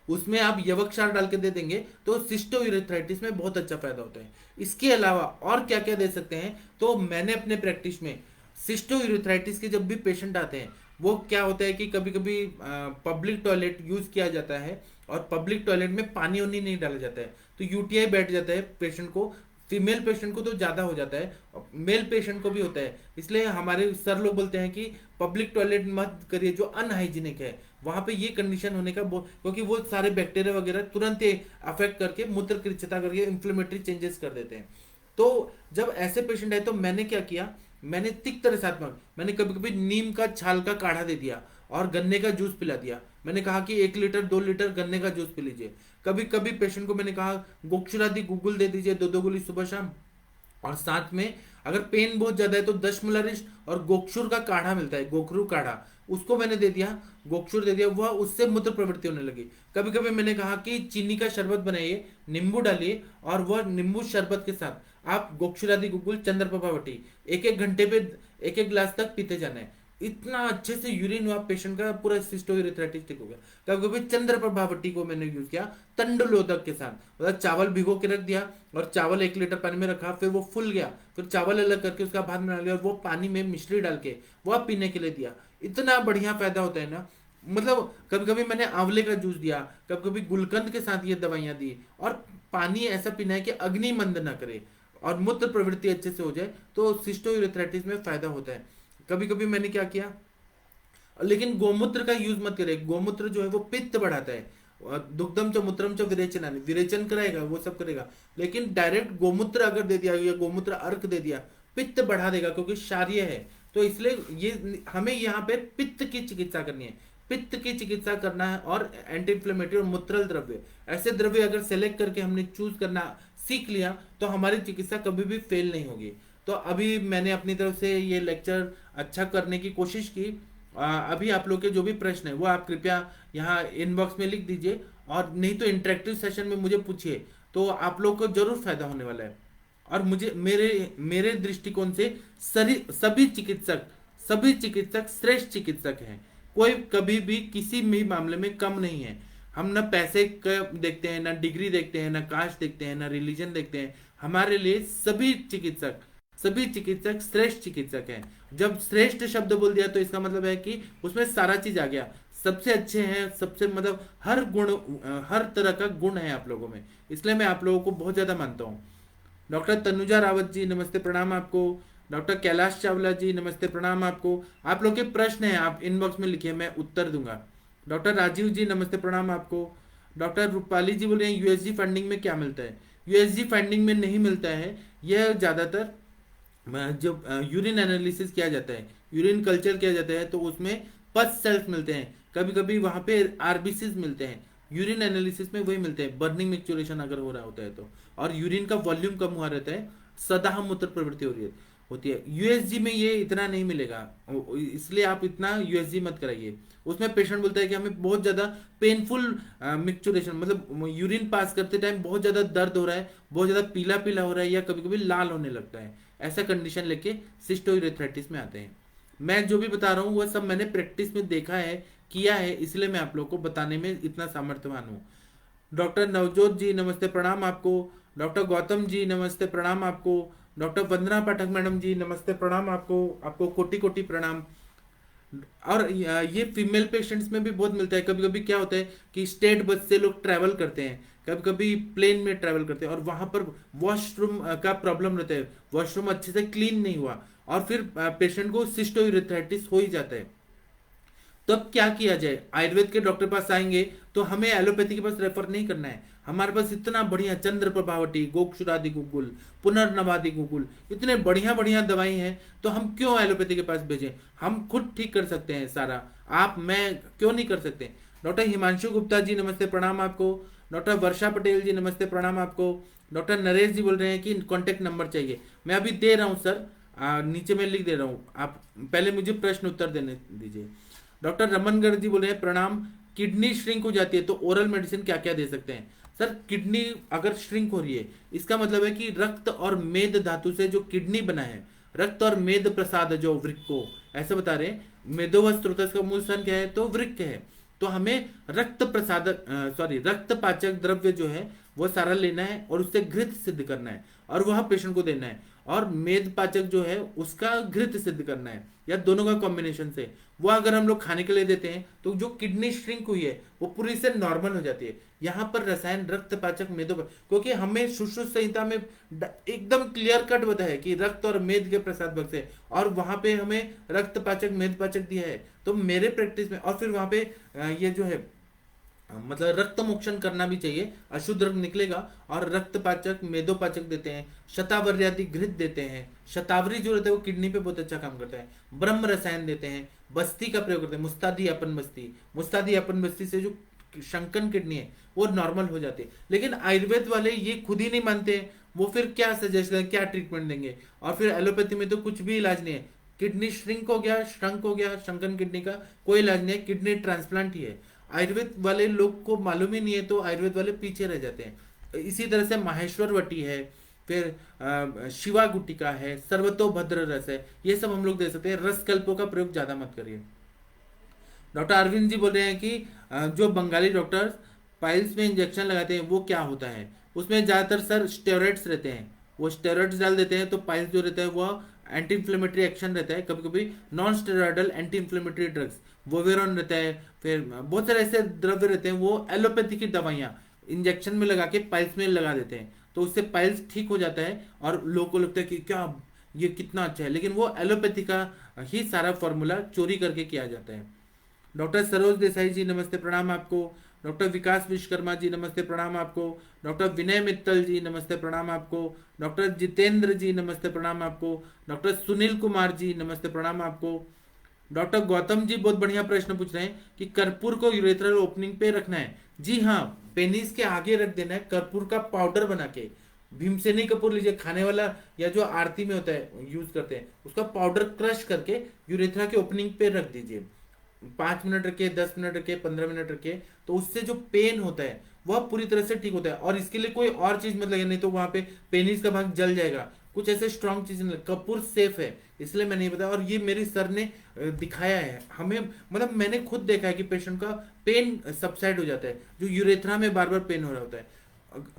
Speaker 1: उसमें आप यवक क्षार डाल के दे देंगे तो सिस्टोयूरेथ्राइटिस में बहुत अच्छा फायदा होता है। इसके अलावा और क्या क्या दे सकते हैं, तो मैंने अपने प्रैक्टिस में सिस्टोयूरेथ्राइटिस के जब भी पेशेंट आते हैं, वो क्या होता है कि कभी कभी पब्लिक टॉयलेट यूज किया जाता है, और पब्लिक टॉयलेट में पानी वानी नहीं डाला जाता है, तो यूटीआई बैठ जाता है पेशेंट को, फीमेल पेशेंट को तो ज्यादा हो जाता है, मेल पेशेंट को भी होता है। इसलिए हमारे सर लोग बोलते हैं कि पब्लिक टॉयलेट मत करिए जो अनहाइजीनिक है, वहां पे ये कंडीशन होने का क्योंकि वो सारे बैक्टीरिया वगैरह तुरंत अफेक्ट करके मूत्र कृच्छता करके इंफ्लेमेटरी चेंजेस कर देते हैं। तो जब ऐसे पेशेंट है तो मैंने क्या किया, मैंने तिक्त रसात्मक, मैंने कभी कभी नीम का छाल का काढ़ा दे दिया और गन्ने का जूस पिला दिया। मैंने कहा कि 1 लीटर 2 लीटर गन्ने का जूस पी लीजिए। कभी कभी पेशेंट को मैंने कहा गोक्षुरादि गुगुल दे दीजिए 2-2 गोली सुबह शाम। और साथ में अगर पेन बहुत ज्यादा है तो दशमलरिष्ट और गोक्षुर का काढ़ा मिलता है, गोखरू काढ़ा, उसको मैंने दे दिया, गोक्षुर दे दिया, वह उससे मूत्र प्रवृत्ति होने लगी। कभी कभी मैंने कहा कि चीनी का शरबत बनाइए, नींबू डालिए और वह नींबू शरबत के साथ आप गोक्षुरादि गुगुल चंद्रप्रभावटी 1-1 घंटे पे 1-1 गिलास तक पीते जाना है। इतना अच्छे से यूरिन हुआ, पेशेंट का पूरा सिस्टोयूरेथ्राइटिस ठीक हो गया। कभी कभी चंद्रप्रभावटी को मैंने यूज किया तंडुलोदक के साथ, मतलब चावल भिगो के रख दिया और चावल 1 लीटर पानी में रखा, फिर वो फूल गया, फिर चावल अलग करके उसका भात बना लिया और वो पानी में मिश्री डाल के वह पीने के लिए दिया। इतना बढ़िया फायदा होता है ना। मतलब कभी कभी मैंने आंवले का जूस दिया, कभी कभी गुलकंद के साथ ये दवाइयां दी। और पानी ऐसा पीना है कि अग्नि मंद ना करे और मूत्र प्रवृत्ति अच्छे से हो जाए, तो सिस्टोयूरेथ्राइटिस में फायदा होता है। कभी कभी मैंने क्या किया, लेकिन गोमूत्र का यूज मत करें, गोमूत्र जो है वो पित्त बढ़ाता है। दुग्धम च मूत्रम च विरेचन, विरेचन कराएगा, वो सब करेगा, लेकिन डायरेक्ट गोमूत्र अगर दे दिया या गोमूत्र अर्क दे दिया पित्त बढ़ा देगा क्योंकि क्षारीय है। तो इसलिए ये हमें यहाँ पे पित्त की चिकित्सा करनी है, पित्त की चिकित्सा करना है। और एंटी इंफ्लेमेटरी और मूत्रल द्रव्य, ऐसे द्रव्य अगर सेलेक्ट करके हमने चूज करना सीख लिया तो हमारी चिकित्सा कभी भी फेल नहीं होगी। तो अभी मैंने अपनी तरफ से ये लेक्चर अच्छा करने की कोशिश की। अभी आप लोग के जो भी प्रश्न है वो आप कृपया यहाँ इनबॉक्स में लिख दीजिए, और नहीं तो इंटरेक्टिव सेशन में मुझे पूछिए, तो आप लोग को जरूर फायदा होने वाला है। और मुझे मेरे मेरे दृष्टिकोण से सभी चिकित्सक श्रेष्ठ चिकित्सक हैं। कोई कभी भी किसी भी मामले में कम नहीं है। हम ना पैसे का देखते हैं, ना डिग्री देखते हैं, ना कास्ट देखते हैं, ना रिलीजन देखते हैं। हमारे लिए सभी चिकित्सक श्रेष्ठ चिकित्सक हैं। जब श्रेष्ठ शब्द बोल दिया तो इसका मतलब है कि उसमें सारा चीज आ गया, सबसे अच्छे हैं, सबसे मतलब हर गुण, हर तरह का गुण है आप लोगों में। इसलिए मैं आप लोगों को बहुत ज्यादा मानता हूँ। डॉक्टर तनुजा रावत जी नमस्ते प्रणाम आपको। डॉक्टर कैलाश चावला जी नमस्ते प्रणाम आपको। आप लोग के प्रश्न हैं आप इनबॉक्स में लिखिए, मैं उत्तर दूंगा। डॉक्टर राजीव जी नमस्ते प्रणाम आपको। डॉक्टर रूपाली जी बोल रहे हैं यूएसजी फंडिंग में क्या मिलता है। यूएसजी फंडिंग में नहीं मिलता है, यह ज्यादातर जब यूरिन एनालिसिस किया जाता है, यूरिन कल्चर किया जाता है, तो उसमें पस सेल्स मिलते हैं, कभी कभी वहां पे आरबीसीज मिलते हैं। यूरिन एनालिसिस में वही मिलते हैं, बर्निंग मिक्चुरेशन अगर हो रहा होता है तो, और यूरिन का वॉल्यूम कम हुआ रहता है, सदा मूत्र प्रवृत्ति होती है। यूएसजी में ये इतना नहीं मिलेगा, इसलिए आप इतना यूएसजी मत कराइए। उसमें पेशेंट बोलता है कि हमें बहुत ज्यादा पेनफुल मिक्चुरेशन, मतलब यूरिन पास करते टाइम बहुत ज्यादा दर्द हो रहा है, बहुत ज्यादा पीला पीला हो रहा है, या कभी कभी लाल होने लगता है। ऐसा कंडीशन लेके सिस्टोयूरेथ्राइटिस में आते हैं। मैं जो भी बता रहा हूँ वह सब मैंने प्रैक्टिस में देखा है, किया है, इसलिए मैं आप लोग को बताने में इतना सामर्थ्यवान हूँ। डॉक्टर नवजोत जी नमस्ते प्रणाम आपको। डॉक्टर गौतम जी नमस्ते प्रणाम आपको। डॉक्टर वंदना पाठक मैडम जी नमस्ते प्रणाम आपको। आपको कोटि कोटि प्रणाम। और ये फीमेल पेशेंट्स में भी बहुत मिलता है। कभी कभी क्या होता है कि स्टेट बस से लोग ट्रैवल करते हैं, कभी कभी प्लेन में ट्रैवल करते हैं, और वहां पर वॉशरूम का प्रॉब्लम रहता है, वॉशरूम अच्छे से क्लीन नहीं हुआ, और फिर पेशेंट को सिस्टोयूरेथ्राइटिस हो ही जाता है। तो अब क्या किया जाए, आयुर्वेद के डॉक्टर पास आएंगे तो हमें एलोपैथी के पास रेफर नहीं करना है। हमारे पास इतना बढ़िया चंद्र प्रभावटी, गोक्षुरादि गुगुल, पुनर्नवादि गुगुल, इतने बढ़िया बढ़िया दवाई हैं, तो हम क्यों एलोपैथी के पास भेजें। हम खुद ठीक कर सकते हैं सारा, आप मैं क्यों नहीं कर सकते। डॉक्टर हिमांशु गुप्ता जी नमस्ते प्रणाम आपको। डॉक्टर वर्षा पटेल जी नमस्ते प्रणाम आपको। डॉक्टर नरेश जी बोल रहे हैं कि कॉन्टेक्ट नंबर चाहिए, मैं अभी दे रहा हूँ सर, नीचे में लिख दे रहा हूँ, आप पहले मुझे प्रश्न उत्तर देने दीजिए। डॉक्टर रमनगढ़ जी बोले हैं प्रणाम, किडनी श्रिंक हो जाती है तो ओरल मेडिसिन क्या क्या दे सकते हैं। सर किडनी अगर श्रिंक हो रही है, इसका मतलब है कि रक्त और मेद धातु से जो किडनी बना है, रक्त और मेद प्रसाद जो वृक्क को, ऐसे बता रहे हैं, मेदोव स्त्रोतस का मूल स्थान क्या है, तो वृक्क है। तो हमें रक्त पाचक द्रव्य जो है वो सारा लेना है और उससे घृत सिद्ध करना है और वह पेशेंट को देना है। और मेद पाचक जो है उसका घृत सिद्ध करना है, या दोनों का कॉम्बिनेशन से। वो अगर हम लोग खाने के लिए देते हैं तो जो किडनी श्रिंक हुई है वो पूरी से नॉर्मल हो जाती है। यहाँ पर रसायन रक्त पाचक क्योंकि हमें सुश्रुत संहिता में एकदम क्लियर कट बताया है कि रक्त और मेद के प्रसाद भक्त से, और वहां पे हमें रक्त पाचक मेद पाचक दिया है। तो मेरे प्रैक्टिस में, और फिर वहां पे ये जो है मतलब रक्त मोक्षण करना भी चाहिए, अशुद्ध रक्त निकलेगा। और रक्त पाचक मेदोपाचक देते हैं, शतावर्यादि घृत देते हैं, शतावरी जो रहता है वो किडनी पे बहुत अच्छा काम करता है, ब्रह्म रसायन देते हैं, बस्ती का प्रयोग करते हैं, मुस्तादी अपन बस्ती, मुस्तादी अपन बस्ती से जो शंकन किडनी है वो नॉर्मल हो जाती है। लेकिन आयुर्वेद वाले ये खुद ही नहीं मानते, वो फिर क्या सजेस्ट करें, क्या ट्रीटमेंट देंगे। और फिर एलोपैथी में तो कुछ भी इलाज नहीं है, किडनी श्रिंक हो गया, श्रंक हो गया शंकन किडनी का, कोई इलाज नहीं है, किडनी ट्रांसप्लांट ही है। आयुर्वेद वाले लोग को मालूम ही नहीं है तो आयुर्वेद वाले पीछे रह जाते हैं। इसी तरह से माहेश्वर वटी है, फिर शिवा गुटिका है, सर्वतोभद्र रस है, ये सब हम लोग दे सकते हैं। रस कल्पों का प्रयोग ज्यादा मत करिए। डॉक्टर अरविंद जी बोल रहे हैं कि जो बंगाली डॉक्टर पाइल्स में इंजेक्शन लगाते हैं वो क्या होता है, उसमें ज़्यादातर सर स्टेरॉइड्स रहते हैं, वो स्टेरॉइड्स डाल देते हैं तो पाइल्स जो रहता है वो एंटी इन्फ्लेमेटरी एक्शन रहता है। कभी कभी non steroidal anti inflammatory drugs Voveran रहता है, फिर बहुत सारे ऐसे द्रव्य रहते हैं, वो एलोपैथी की दवाइयाँ इंजेक्शन में लगा के पाइल्स में लगा देते हैं, तो उससे पाइल्स ठीक हो जाता है और लोगों को लगता है कि क्या ये कितना अच्छा है, लेकिन वो एलोपैथी का ही सारा फॉर्मूला चोरी करके किया जाता है। डॉक्टर सरोज देसाई जी नमस्ते प्रणाम आपको। डॉक्टर विकास विश्वकर्मा जी नमस्ते प्रणाम आपको। डॉक्टर विनय मित्तल जी नमस्ते प्रणाम आपको। डॉक्टर जितेंद्र जी नमस्ते प्रणाम आपको। डॉक्टर सुनील कुमार जी नमस्ते प्रणाम आपको। डॉक्टर गौतम जी बहुत बढ़िया प्रश्न पूछ रहे हैं कि कर्पूर को यूरेथ्रल ओपनिंग पे रखना है। जी हाँ, पेनिस के आगे रख देना है कर्पूर का पाउडर बना के। भीमसेनी कपूर लीजिए, खाने वाला या जो आरती में होता है यूज करते हैं, उसका पाउडर क्रश करके यूरेथ्रा के ओपनिंग पे रख दीजिए। 5 मिनट रखे, 10 मिनट रखे, 15 मिनट रखे, तो उससे जो पेन होता है वह पूरी तरह से ठीक होता है। और इसके लिए कोई और चीज मत लगे, नहीं तो वहां पे पेनिस का भाग जल जाएगा। कुछ ऐसे स्ट्रॉन्ग चीज नहीं, कपूर सेफ है, इसलिए मैं नहीं बताया। और ये मेरे सर ने दिखाया है हमें, मतलब मैंने खुद देखा है कि पेशेंट का पेन सबसाइड हो जाता है, जो यूरेथ्रा में बार बार पेन हो रहा होता है।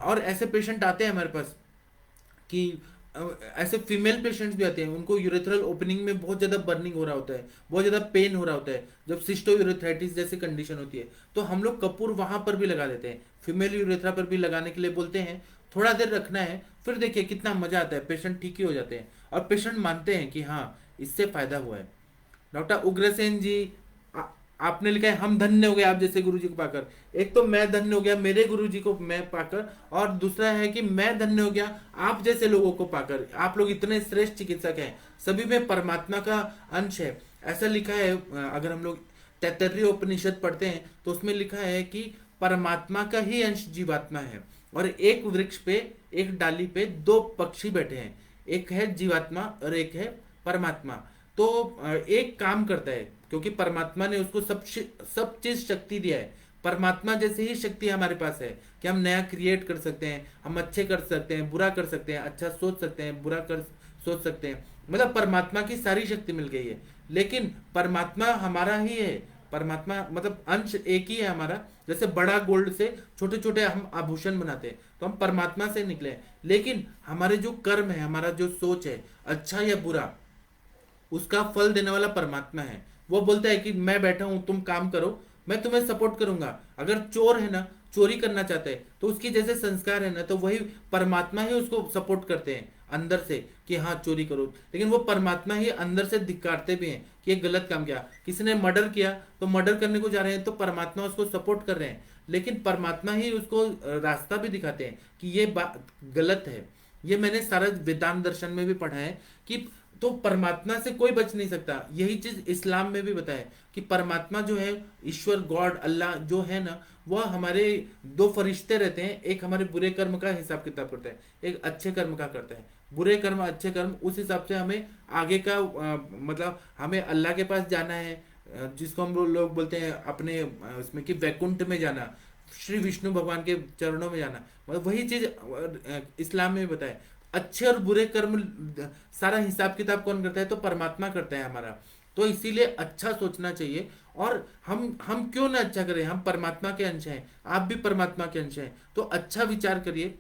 Speaker 1: और ऐसे पेशेंट आते हैं हमारे पास कि ऐसे फीमेल पेशेंट्स भी आते हैं, उनको यूरेथ्रल ओपनिंग में बहुत ज़्यादा बर्निंग हो रहा होता है, बहुत ज़्यादा पेन हो रहा होता है, जब सिस्टो यूरेथ्राइटिस जैसी कंडीशन होती है, तो हम लोग कपूर वहां पर भी लगा देते हैं, फीमेल यूरेथ्रा पर भी लगाने के लिए बोलते हैं। थोड़ा देर रखना है, फिर देखिए कितना मजा आता है, पेशेंट ठीक ही हो जाते हैं और पेशेंट मानते हैं कि हाँ इससे फायदा हुआ है। डॉक्टर उग्रसेन जी आपने लिखा है हम धन्य हो गए आप जैसे गुरुजी को पाकर। एक तो मैं धन्य हो गया मेरे गुरुजी को मैं पाकर, और दूसरा है कि मैं धन्य हो गया आप जैसे लोगों को पाकर। आप लोग इतने श्रेष्ठ चिकित्सक हैं, सभी में परमात्मा का अंश है। ऐसा लिखा है, अगर हम लोग तैत्तरीय उपनिषद पढ़ते हैं तो उसमें लिखा है कि परमात्मा का ही अंश जीवात्मा है, और एक वृक्ष पे एक डाली पे 2 पक्षी बैठे हैं, एक है जीवात्मा और एक है परमात्मा। तो एक काम करता है, क्योंकि परमात्मा ने उसको सब चीज शक्ति दिया है। परमात्मा जैसे ही शक्ति हमारे पास है कि हम नया क्रिएट कर सकते हैं, हम अच्छे कर सकते हैं, बुरा कर सकते हैं, अच्छा सोच सकते हैं, बुरा कर सोच सकते हैं, मतलब परमात्मा की सारी शक्ति मिल गई है। लेकिन परमात्मा हमारा ही है, परमात्मा मतलब अंश एक ही है हमारा। जैसे बड़ा गोल्ड से छोटे छोटे हम आभूषण बनाते हैं, तो हम परमात्मा से निकले हैं। लेकिन हमारे जो कर्म है, हमारा जो सोच है, अच्छा या बुरा, उसका फल देने वाला परमात्मा है। वो बोलता है कि मैं बैठा हूं, तुम काम करो, मैं तुम्हें सपोर्ट करूंगा। अगर चोर है ना, चोरी करना चाहता है, तो उसकी जैसे संस्कार है ना, तो वही परमात्मा ही उसको सपोर्ट करते हैं अंदर से कि हाँ चोरी करो। लेकिन वो परमात्मा ही अंदर से धिक्कारते भी हैं कि ये गलत काम किया। किसी ने मर्डर किया तो मर्डर करने को जा रहे हैं, तो परमात्मा उसको सपोर्ट कर रहे हैं, लेकिन परमात्मा ही उसको रास्ता भी दिखाते हैं कि ये बात गलत है। ये मैंने सारा वेदांत दर्शन में भी पढ़ा है कि तो परमात्मा से कोई बच नहीं सकता। यही चीज इस्लाम में भी बताया कि परमात्मा जो है, ईश्वर गॉड अल्लाह जो है ना, वह हमारे 2 फरिश्ते रहते हैं। एक हमारे बुरे कर्म का हिसाब किताब करता है, एक अच्छे कर्म का करता है। बुरे कर्म अच्छे कर्म, उस हिसाब से हमें आगे का मतलब हमें अल्लाह के पास जाना है, जिसको हम लोग बोलते हैं अपने उसमें कि वैकुंठ में जाना, श्री विष्णु भगवान के चरणों में जाना, मतलब वही चीज इस्लाम में बताया। अच्छे और बुरे कर्म सारा हिसाब किताब कौन करता है, तो परमात्मा करता है हमारा। तो इसीलिए अच्छा सोचना चाहिए। और हम क्यों ना अच्छा करें, हम परमात्मा के अंश हैं, आप भी परमात्मा के अंश हैं, तो अच्छा विचार करिए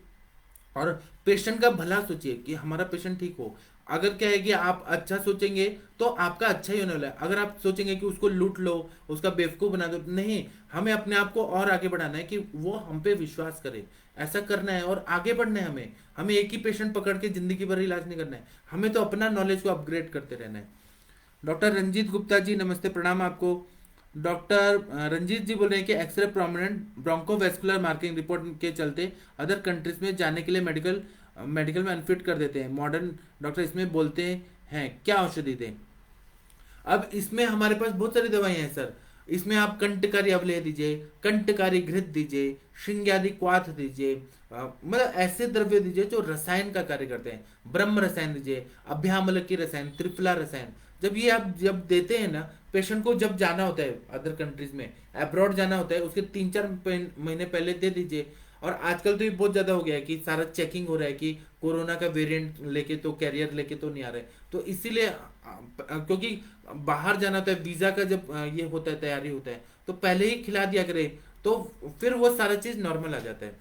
Speaker 1: और पेशेंट का भला सोचिए कि हमारा पेशेंट ठीक हो। अगर क्या है कि आप अच्छा सोचेंगे तो आपका अच्छा ही होने वाला है। अगर आप सोचेंगे कि उसको लूट लो, उसका बेवकूफ बना दो, नहीं, हमें अपने आप को और आगे बढ़ाना है कि वो हम पे विश्वास करे, ऐसा करना है और आगे बढ़ना है। हमें हमें एक ही पेशेंट पकड़ के जिंदगी भर इलाज नहीं करना है, हमें तो अपना नॉलेज को अपग्रेड करते रहना है। डॉक्टर रंजीत गुप्ता जी नमस्ते, प्रणाम आपको। डॉक्टर रंजीत जी बोल रहे हैं कि एक्सरे प्रोमिनेंट ब्रोंकोवेस्कुलर मार्किंग रिपोर्ट के चलते अदर कंट्रीज में जाने के लिए मेडिकल मेडिकल में अनफिट कर देते हैं मॉडर्न डॉक्टर, इसमें बोलते हैं क्या औषधि दें। अब इसमें हमारे पास बहुत सारी दवाइयां हैं सर। इसमें आप कंटकारी अवलेह दीजिए, कंटकारी घृत दीजिए, श्रृंग्यादि क्वाथ दीजिए, मतलब ऐसे द्रव्य दीजिए जो रसायन का कार्य करते हैं। ब्रह्म रसायन दीजिए, अभ्यामल की रसायन, त्रिफला रसायन। जब ये आप जब देते हैं ना पेशेंट को, जब जाना होता है अदर कंट्रीज में, अब्रॉड जाना होता है, उसके 3-4 महीने पहले दे दीजिए। और आजकल तो ये बहुत ज्यादा हो गया है कि सारा चेकिंग हो रहा है कि कोरोना का वेरिएंट लेके तो, कैरियर लेके तो नहीं आ रहे, तो इसीलिए क्योंकि बाहर जाना होता है, वीजा का जब ये होता है, तैयारी होता है, तो पहले ही खिला दिया करे, तो फिर वो सारा चीज नॉर्मल आ जाता है।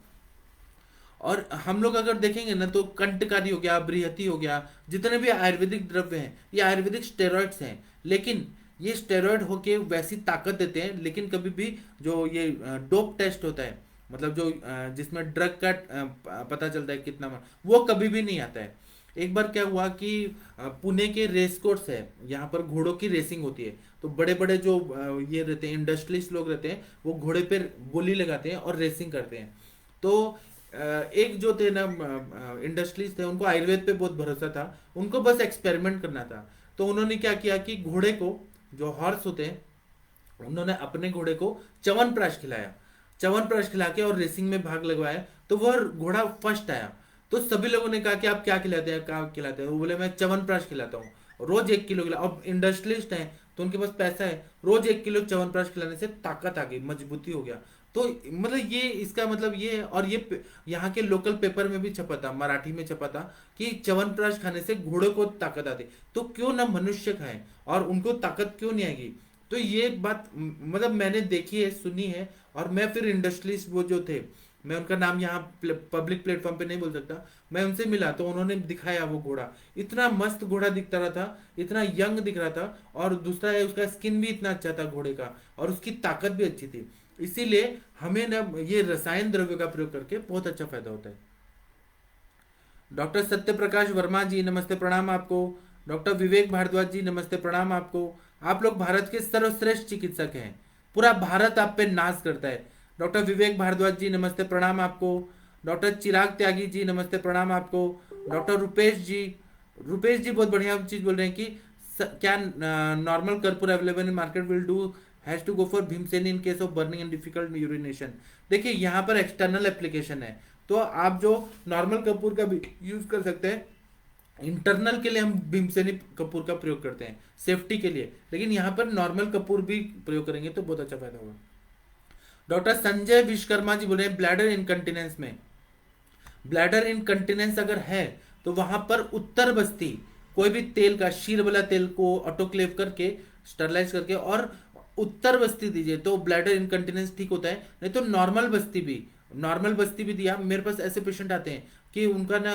Speaker 1: और हम लोग अगर देखेंगे ना तो कंटकारी हो गया, बृहति हो गया, जितने भी आयुर्वेदिक द्रव्य हैं ये आयुर्वेदिक स्टेरॉइड्स हैं, लेकिन ये स्टेरॉइड होके वैसी ताकत देते हैं, लेकिन कभी भी जो ये डोप टेस्ट होता है, मतलब जो जिसमें ड्रग का पता चलता है कितना, वो कभी भी नहीं आता है। एक बार क्या हुआ कि पुणे के रेस कोर्स है, यहाँ पर घोड़ों की रेसिंग होती है, तो बड़े बड़े जो ये रहते हैं इंडस्ट्रियलिस्ट लोग रहते हैं, वो घोड़े पे बोली लगाते हैं और रेसिंग करते हैं। तो एक जो थे ना इंडस्ट्रीज थे, उनको आयुर्वेद पे बहुत भरोसा था, उनको बस एक्सपेरिमेंट करना था। तो उन्होंने क्या किया कि घोड़े को, जो हॉर्स होते हैं, उन्होंने अपने घोड़े को च्यवनप्राश खिलाया, च्यवनप्राश खिला के और रेसिंग में भाग लगवाया, तो वह घोड़ा फर्स्ट आया। तो सभी लोगों ने कहा कि आप क्या खिलाते हैं, क्या खिलाते हैं, वो बोले मैं च्यवनप्राश खिलाता हूँ, रोज 1 किलो खिला। अब इंडस्ट्रियलिस्ट हैं तो उनके पास पैसा है, रोज 1 किलो च्यवनप्राश खिलाने से ताकत आ गई, मजबूती हो गया। तो मतलब ये इसका मतलब ये है। और ये यहाँ के लोकल पेपर में भी छपा था, मराठी में छपा था कि च्यवनप्राश खाने से घोड़े को ताकत आती, तो क्यों ना मनुष्य खाएं और उनको ताकत क्यों नहीं आएगी। तो ये बात मतलब मैंने देखी है, सुनी है। और मैं फिर इंडस्ट्रीज वो जो थे, मैं उनका नाम यहाँ पब्लिक प्लेटफॉर्म पे नहीं बोल सकता, मैं उनसे मिला तो उन्होंने दिखाया वो घोड़ा, इतना मस्त घोड़ा दिखता रहा था, इतना यंग दिख रहा था, और दूसरा है उसका स्किन भी इतना अच्छा था घोड़े का, और उसकी ताकत भी अच्छी थी। इसीलिए हमें ना ये रसायन द्रव्य का प्रयोग करके बहुत अच्छा फायदा होता है। डॉक्टर सत्य प्रकाश वर्मा जी नमस्ते, प्रणाम आपको। डॉक्टर विवेक भारद्वाज जी नमस्ते, प्रणाम आपको। आप लोग भारत के सर्वश्रेष्ठ चिकित्सक हैं, पूरा भारत आप पे नाज करता है। डॉक्टर विवेक भारद्वाज जी नमस्ते, प्रणाम आपको। डॉक्टर चिराग त्यागी जी नमस्ते, प्रणाम आपको। डॉक्टर रुपेश जी बहुत बढ़िया चीज बोल रहे हैं कि क्या नॉर्मल कर्पूर available in market will do has to go for Bhimseni in case of burning and difficult urination. देखिए यहाँ पर एक्सटर्नल एप्लीकेशन है, तो आप जो नॉर्मल कपूर का भी यूज कर सकते हैं, इंटरनल के लिए हम भीमसेनी कपूर का प्रयोग करते हैं सेफ्टी के लिए, लेकिन यहाँ पर नॉर्मल कपूर भी प्रयोग करेंगे तो बहुत अच्छा फायदा होगा। डॉक्टर संजय विश्वकर्मा जी बोल रहे हैं ब्लैडर इनकंटिनेंस में, ब्लैडर इनकंटिनेंस अगर है तो वहां पर उत्तर बस्ती कोई भी तेल का, शीर वाला तेल को ऑटोक्लेव करके स्टरलाइज करके और उत्तर बस्ती दीजिए तो ब्लैडर इनकंटिनेंस ठीक होता है। नहीं तो नॉर्मल बस्ती भी दिया। मेरे पास ऐसे पेशेंट आते हैं कि उनका ना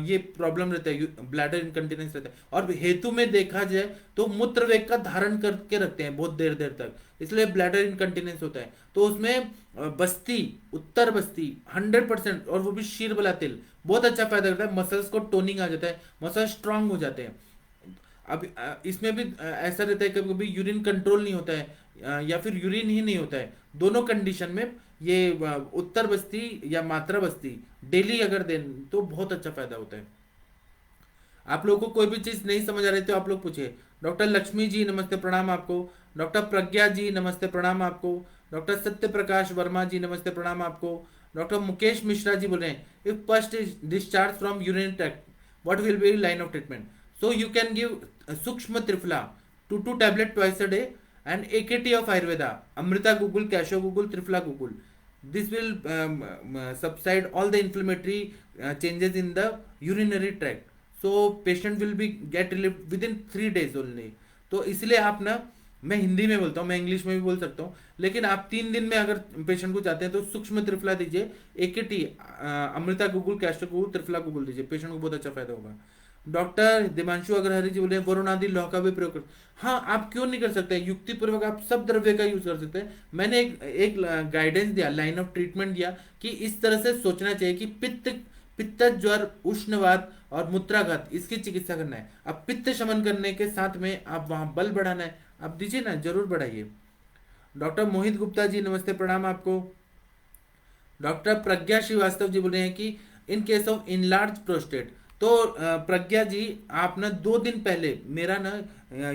Speaker 1: ये प्रॉब्लम रहता है, ब्लैडर इनकंटिनेंस रहता है, और हेतु में देखा जाए तो मूत्र वेग का धारण करके रखते हैं बहुत देर देर तक, इसलिए ब्लैडर इनकंटिनेंस होता है। तो उसमें बस्ती, उत्तर बस्ती 100%, और वो भी शीर वाला तेल बहुत अच्छा फायदा करता है। मसल्स को टोनिंग आ जाता है, मसल स्ट्रांग हो जाते हैं। अब इसमें भी ऐसा रहता है कभी कभी यूरिन कंट्रोल नहीं होता है, या फिर यूरिन ही नहीं होता है, दोनों कंडीशन में ये उत्तर बस्ती या मात्रा बस्ती डेली अगर दें तो बहुत अच्छा फायदा होता है। आप लोगों को कोई भी चीज नहीं समझ आ रही तो आप लोग पूछिए। डॉक्टर लक्ष्मी जी नमस्ते, प्रणाम आपको। डॉक्टर प्रज्ञा जी नमस्ते, प्रणाम आपको। डॉक्टर सत्य प्रकाश वर्मा जी नमस्ते, प्रणाम आपको। डॉक्टर मुकेश मिश्रा जी बोल रहे हैं if first is discharge from urine tract what will be line of treatment. So you can give Sukshma Triphala 2 tablet twice a day and AKT of Ayurveda, Amrita Gugul, Casho Gugul, Triphala Gugul. This will subside all the inflammatory changes in the urinary tract. So patient will be get relieved within 3 days only. तो इसलिए आप ना, मैं हिंदी में बोलता हूँ, मैं English में भी बोल सकता हूँ, लेकिन आप 3 दिन में अगर पेशेंट को जाते हैं तो सूक्ष्म त्रिफला दीजिए, AKT, Amrita Google, castor Google, triphala Google दीजिए, पेशेंट को बहुत अच्छा फायदा होगा। डॉक्टर दिमांशु अग्रहरि जी बोले वरुण आदि लौह का भी प्रयोग कर, हाँ आप क्यों नहीं कर सकते, युक्ति पूर्वक आप सब द्रव्य का यूज कर सकते हैं। मैंने एक गाइडेंस दिया, लाइन ऑफ ट्रीटमेंट दिया कि इस तरह से सोचना चाहिए कि पित्त ज्वर, उष्णवात और मूत्राघात, इसकी चिकित्सा करना है। अब पित्त शमन करने के साथ में आप वहां बल बढ़ाना है, आप दीजिए ना, जरूर बढ़ाइए। डॉक्टर मोहित गुप्ता जी नमस्ते, प्रणाम आपको। डॉक्टर प्रज्ञा श्रीवास्तव जी बोल रहे हैं कि इन केस ऑफ इनलार्ज प्रोस्टेट, तो प्रज्ञा जी आप ना 2 दिन पहले, मेरा ना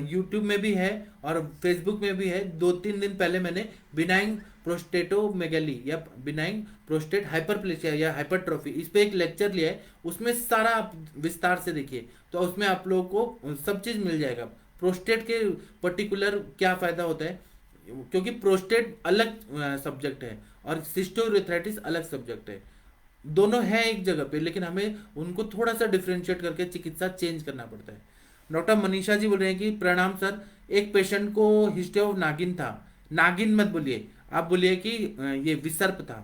Speaker 1: यूट्यूब में भी है और फेसबुक में भी है, 2-3 दिन पहले मैंने बिनाइन प्रोस्टेटोमेगली या बिनाइन प्रोस्टेट हाइपरप्लेसिया या हाइपरट्रॉफी, इस पे एक लेक्चर लिया है, उसमें सारा आप विस्तार से देखिए, तो उसमें आप लोगों को सब चीज मिल जाएगा, प्रोस्टेट के पर्टिकुलर क्या फायदा होता है, क्योंकि प्रोस्टेट अलग सब्जेक्ट है और सिस्टोयूरेथ्राइटिस अलग सब्जेक्ट है, दोनों है एक जगह पे, लेकिन हमें उनको थोड़ा सा डिफ्रेंशिएट करके चिकित्सा चेंज करना पड़ता है। डॉक्टर मनीषा जी बोल रहे हैं कि प्रणाम सर, एक पेशेंट को हिस्ट्री ऑफ नागिन था, नागिन मत बोलिए, आप बोलिए कि ये विसर्प था।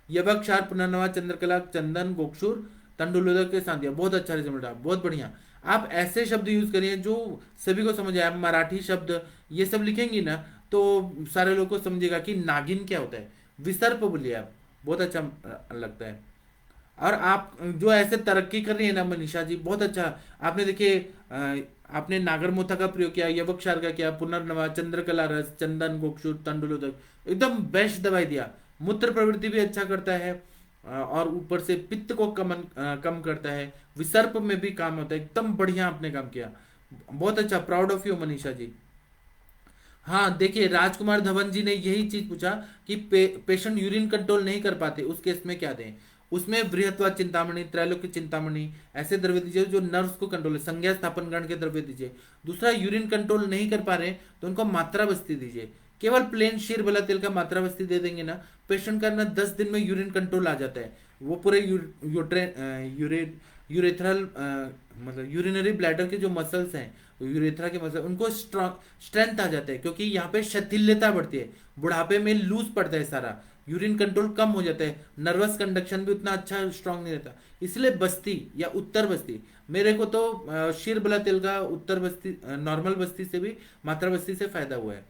Speaker 1: यवक क्षार पुनर्नवा चंद्रकला चंदन गोक्षुर तंडुलोदक के साथ दिया, बहुत अच्छा रिजल्ट रहा, बहुत बढ़िया। आप ऐसे शब्द यूज करिए जो सभी को समझ आए, आप मराठी शब्द ये सब लिखेंगी ना तो सारे लोग को समझेगा कि नागिन क्या होता है, विसर्प बोलिए आप, बहुत अच्छा लगता है। और आप जो ऐसे तरक्की कर रही है ना मनीषा जी, बहुत अच्छा, आपने देखिए आपने नागरमोथा का प्रयोग किया, यवक्षार का किया, पुनर्नवा, चंद्रकला रस, चंदन गोक्षुर तंडुलोदक, एकदम बेस्ट दवाई दिया, मूत्र प्रवृत्ति भी अच्छा करता है और ऊपर से पित्त को कम करता है, विसर्प में भी काम होता है, एकदम बढ़िया आपने काम किया, बहुत अच्छा, proud of you Manisha ji. हाँ देखिए, राजकुमार धवन जी ने यही चीज पूछा कि पेशेंट यूरिन कंट्रोल नहीं कर पाते, उस केस में क्या दें। उसमें बृहत्वा चिंतामणि, त्रैलोक्य चिंतामणि, ऐसे द्रव्य दीजिए जो नर्व्स को कंट्रोल है, संज्ञा स्थापन गण के द्रव्य दीजिए। दूसरा, यूरिन कंट्रोल नहीं कर पा रहे तो उनको मात्रा बस्ती दीजिए, केवल प्लेन शीर वाला तेल का मात्रा बस्ती दे देंगे ना, पेशेंट का ना 10 दिन में यूरिन कंट्रोल आ जाता है, वो पूरे यूरेथ्रल मतलब यूरिनरी ब्लैडर के जो मसल्स हैं, यूरेथ्रा के मसल, उनको स्ट्रेंथ आ जाता है, क्योंकि यहाँ पे शिथिलता बढ़ती है, बुढ़ापे में लूज पड़ता है सारा, यूरिन कंट्रोल कम हो जाता है, नर्वस कंडक्शन भी उतना अच्छा स्ट्रांग नहीं रहता, इसलिए बस्ती या उत्तर बस्ती, मेरे को तो शीरबला तेल का उत्तर बस्ती, नॉर्मल बस्ती से भी, मात्रा बस्ती से फायदा हुआ है।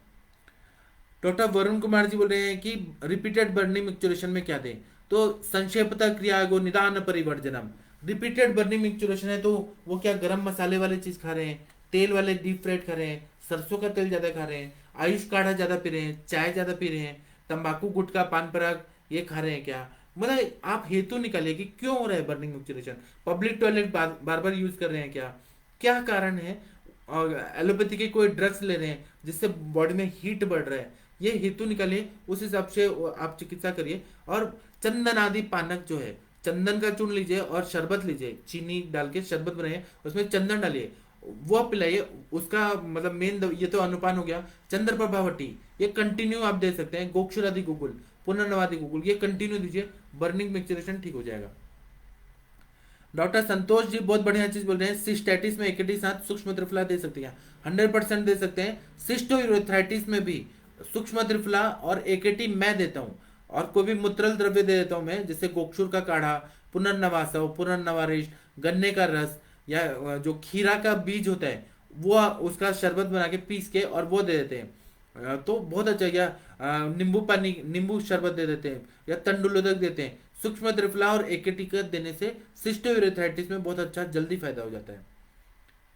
Speaker 1: डॉक्टर वरुण कुमार जी बोल रहे हैं कि रिपीटेड बर्निंग मिक्चुरेशन में क्या दें, तो संक्षेपता क्रिया गो निदान परिवर्जनम, रिपीटेड बर्निंग मिक्चुरेशन है तो वो क्या गरम मसाले वाले चीज खा रहे हैं, तेल वाले डीप फ्राइड खा रहे हैं, सरसों का तेल ज्यादा खा रहे हैं, आयुष काढ़ा ज्यादा पी रहे हैं, चाय ज्यादा पी रहे हैं, तंबाकू गुटखा पान पराग ये खा रहे हैं क्या, मतलब आप हेतु निकालिए कि क्यों हो रहा है बर्निंग मिक्चुरेशन, पब्लिक टॉयलेट बार बार यूज कर रहे हैं क्या, क्या कारण है, और एलोपैथी के कोई ड्रग्स ले रहे हैं जिससे बॉडी में हीट बढ़ रहा है, ये हेतु निकालिए, उस हिसाब से आप चिकित्सा करिए। और चंदन आदि पानक जो है, चंदन का चूर्ण लीजिए और शरबत लीजिए, चीनी डाल के शरबत बनाइए, उसमें चंदन डालिए, वो आप पिलाइए, उसका मतलब मेन ये तो अनुपान हो गया। चंद्र प्रभावटी ये कंटिन्यू आप दे सकते हैं, गोक्षुरादि गुगुल, पुनर्नवादि गुगुल, ये कंटिन्यू दीजिए, बर्निंग मिक्सचरेशन ठीक हो जाएगा। डॉक्टर संतोष जी बहुत बढ़िया चीज बोल रहे हैं, सिस्टैटिस में AKT साथ सूक्ष्म त्रिफला दे सकते हैं, 100% दे सकते हैं। सिस्टोयूरेथ्राइटिस में भी सूक्ष्म त्रिफला और AKT मैं देता हूँ, और कोई भी मूत्रल द्रव्य दे देता हूँ मैं, जैसे गोक्षुर का काढ़ा, पुनर्नवासव, पुनर्नवारिश, गन्ने का रस, या जो खीरा का बीज होता है वो उसका शरबत बना के पीस के और वो दे देते हैं, तो बहुत अच्छा। या नींबू पानी, नींबू शरबत दे देते हैं, या तंडुलोदक देते हैं। सूक्ष्म त्रिफला और AKT का देने से सिस्टोयूरेथ्राइटिस में बहुत अच्छा जल्दी फायदा हो जाता है।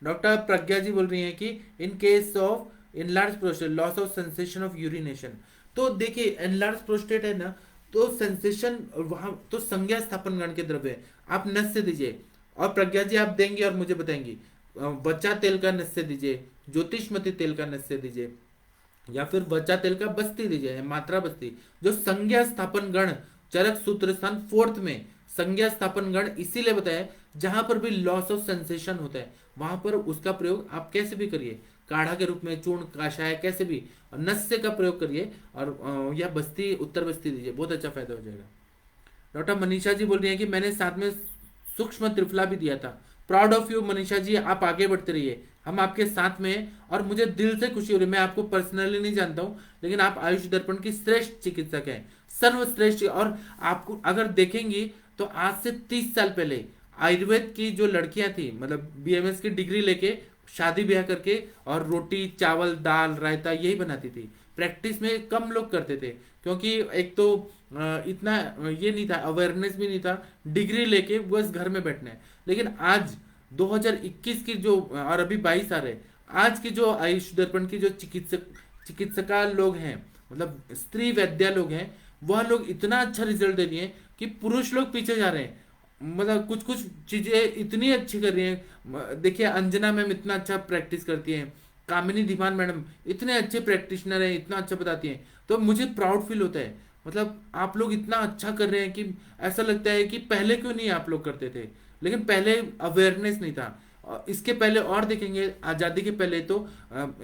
Speaker 1: डॉक्टर प्रज्ञा जी बोल रही हैं कि इन case of enlarge prostate loss of sensation of urination, तो देखिए एनलार्ज प्रोस्टेट है ना, तो सेंसेशन वहां तो संज्ञा स्थापन गण के द्रव्य आप नस से दीजिए, और प्रज्ञा जी आप देंगे और मुझे बताएंगी, बच्चा तेल का नस से दीजिए, ज्योतिषमती तेल का नस से दीजिए, या फिर बच्चा तेल का बस्ती दीजिए, मात्रा बस्ती, जो संज्ञा स्थापन गण चरक सूत्र स्थान 4th में संज्ञा स्थापन गण इसीलिए बताया जहां पर भी लॉस ऑफ सेंसेशन होता है वहां पर उसका प्रयोग आप कैसे भी करिए, काढ़ा के रूप में, चूर्ण, काशाय, कैसे भी नस्य का प्रयोग करिए, और यह बस्ती, उत्तर बस्ती दीजिए, बहुत अच्छा फायदा हो जाएगा। डॉक्टर मनीषा जी बोल रही हैं कि मैंने साथ में सूक्ष्म त्रिफला भी दिया था, proud of you Manisha ji, आप आगे बढ़ते रहिए, हम आपके साथ में हैं और मुझे दिल से खुशी हो रही है। मैं आपको पर्सनली नहीं जानता हूँ, लेकिन आप आयुष दर्पण की श्रेष्ठ चिकित्सक हैं, सर्वश्रेष्ठ। और आपको अगर देखेंगी तो आज से 30 साल पहले आयुर्वेद की जो लड़कियां थी, मतलब बीएमएस की डिग्री लेके शादी ब्याह करके और रोटी चावल दाल रायता यही बनाती थी। प्रैक्टिस में कम लोग करते थे, क्योंकि एक तो इतना ये नहीं था, अवेयरनेस भी नहीं था, डिग्री लेके बस घर में बैठना है। लेकिन आज 2021 की जो, और अभी 22 आ रहे, आज की जो आयुष दर्पण की जो चिकित्सका लोग हैं, मतलब स्त्री वैद्या लोग हैं, वह लोग इतना अच्छा रिजल्ट दे रही हैं कि पुरुष लोग पीछे जा रहे हैं। मतलब कुछ कुछ चीजें इतनी अच्छी कर रही हैं। देखिए अंजना मैम इतना अच्छा प्रैक्टिस करती हैं, कामिनी धीमान मैडम इतने अच्छे प्रैक्टिशनर हैं, इतना अच्छा बताती हैं, तो मुझे प्राउड फील होता है। मतलब आप लोग इतना अच्छा कर रहे हैं कि ऐसा लगता है कि पहले क्यों नहीं आप लोग करते थे। लेकिन पहले अवेयरनेस नहीं था। इसके पहले और देखेंगे, आज़ादी के पहले तो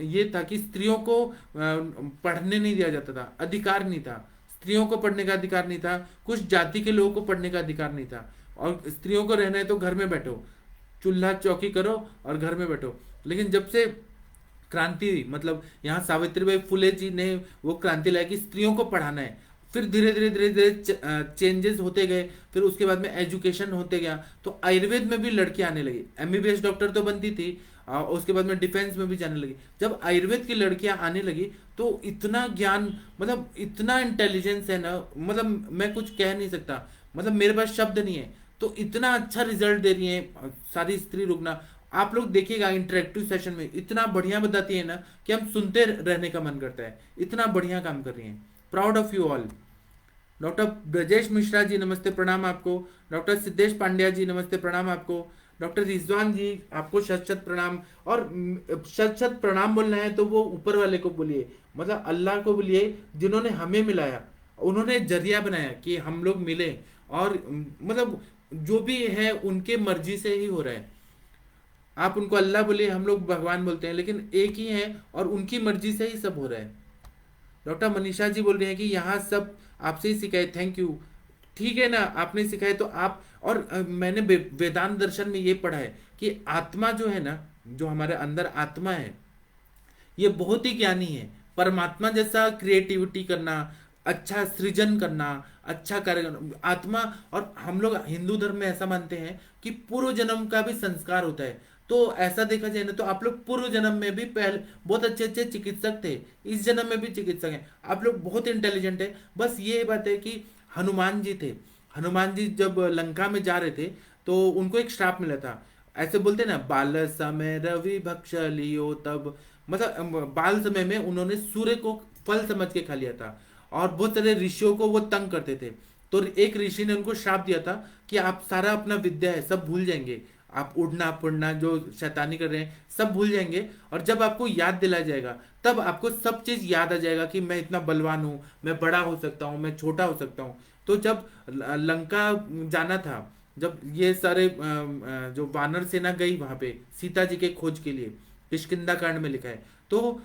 Speaker 1: ये था कि स्त्रियों को पढ़ने नहीं दिया जाता था, अधिकार नहीं था। स्त्रियों को पढ़ने का अधिकार नहीं था, कुछ जाति के लोगों को पढ़ने का अधिकार नहीं था। और स्त्रियों को रहना है तो घर में बैठो, चूल्हा चौकी करो और घर में बैठो। लेकिन जब से क्रांति हुई, मतलब यहाँ सावित्रीबाई फुले जी ने वो क्रांति लाया कि स्त्रियों को पढ़ाना है, फिर धीरे धीरे धीरे धीरे चेंजेस होते गए। फिर उसके बाद में एजुकेशन होते गया, तो आयुर्वेद में भी लड़कियां आने लगी। एमबीबीएस डॉक्टर तो बनती थी, उसके बाद में डिफेंस में भी जाने लगी। जब आयुर्वेद की लड़कियां आने लगी तो इतना ज्ञान, मतलब इतना इंटेलिजेंस है ना, मतलब मैं कुछ कह नहीं सकता, मतलब मेरे पास शब्द नहीं है। तो इतना अच्छा रिजल्ट दे रही है सारी स्त्री रुग्ना। आप लोग देखिएगा इंटरेक्टिव सेशन में इतना बढ़िया बताती है ना कि हम सुनते रहने का मन करता है। इतना बढ़िया काम कर रही हैं। Proud of you all. Doctor Brajesh Mishra ji नमस्ते प्रणाम आपको। डॉक्टर सिद्धेश पांड्या जी नमस्ते प्रणाम आपको। डॉक्टर रिजवान जी आपको शत शत प्रणाम। और शत शत प्रणाम बोलना है तो वो ऊपर वाले को बोलिए, मतलब अल्लाह को बोलिए, जिन्होंने हमें मिलाया, उन्होंने जरिया बनाया कि हम लोग मिले। और मतलब जो भी है उनके मर्जी से ही हो रहा है। आप उनको अल्लाह बोलिए, हम लोग भगवान बोलते हैं, लेकिन एक ही है और उनकी मर्जी से ही सब हो रहा है। डॉक्टर मनीषा जी बोल रहे हैं कि यहाँ सब आपसे ही सिखाए, थैंक यू। ठीक है ना, आपने सिखाए तो आप। और मैंने वेदांत दर्शन में ये पढ़ा है कि आत्मा जो है ना, जो हमारे अंदर आत्मा है, ये बहुत ही ज्ञानी है। परमात्मा जैसा क्रिएटिविटी करना, अच्छा सृजन करना, अच्छा कार्य करना, आत्मा। और हम लोग हिंदू धर्म में ऐसा मानते हैं कि पूर्व जन्म का भी संस्कार होता है। तो ऐसा देखा जाए ना तो आप लोग पूर्व जन्म में भी पहले बहुत अच्छे अच्छे चिकित्सक थे, इस जन्म में भी चिकित्सक हैं। आप लोग बहुत इंटेलिजेंट है। बस ये बात है कि हनुमान जी थे, हनुमान जी जब लंका में जा रहे थे तो उनको एक श्राप मिला था। ऐसे बोलते ना, बाल समय रवि भक्ष लियो तब, मतलब बाल समय में उन्होंने सूर्य को फल समझ के खा लिया था। और बहुत सारे ऋषियों को वो तंग करते थे। तो एक ऋषि ने उनको श्राप दिया था कि आप सारा अपना विद्या है सब भूल जाएंगे, आप उड़ना पुड़ना जो शैतानी कर रहे हैं सब भूल जाएंगे। और जब आपको याद दिलाया जाएगा तब आपको सब चीज याद आ जाएगा कि मैं इतना बलवान हूँ, मैं बड़ा हो सकता हूँ, मैं छोटा हो सकता हूँ। तो जब लंका जाना था, जब ये सारे जो वानर सेना गई वहां पे सीता जी के खोज के लिए, किष्किंधा कांड में लिखा है, तो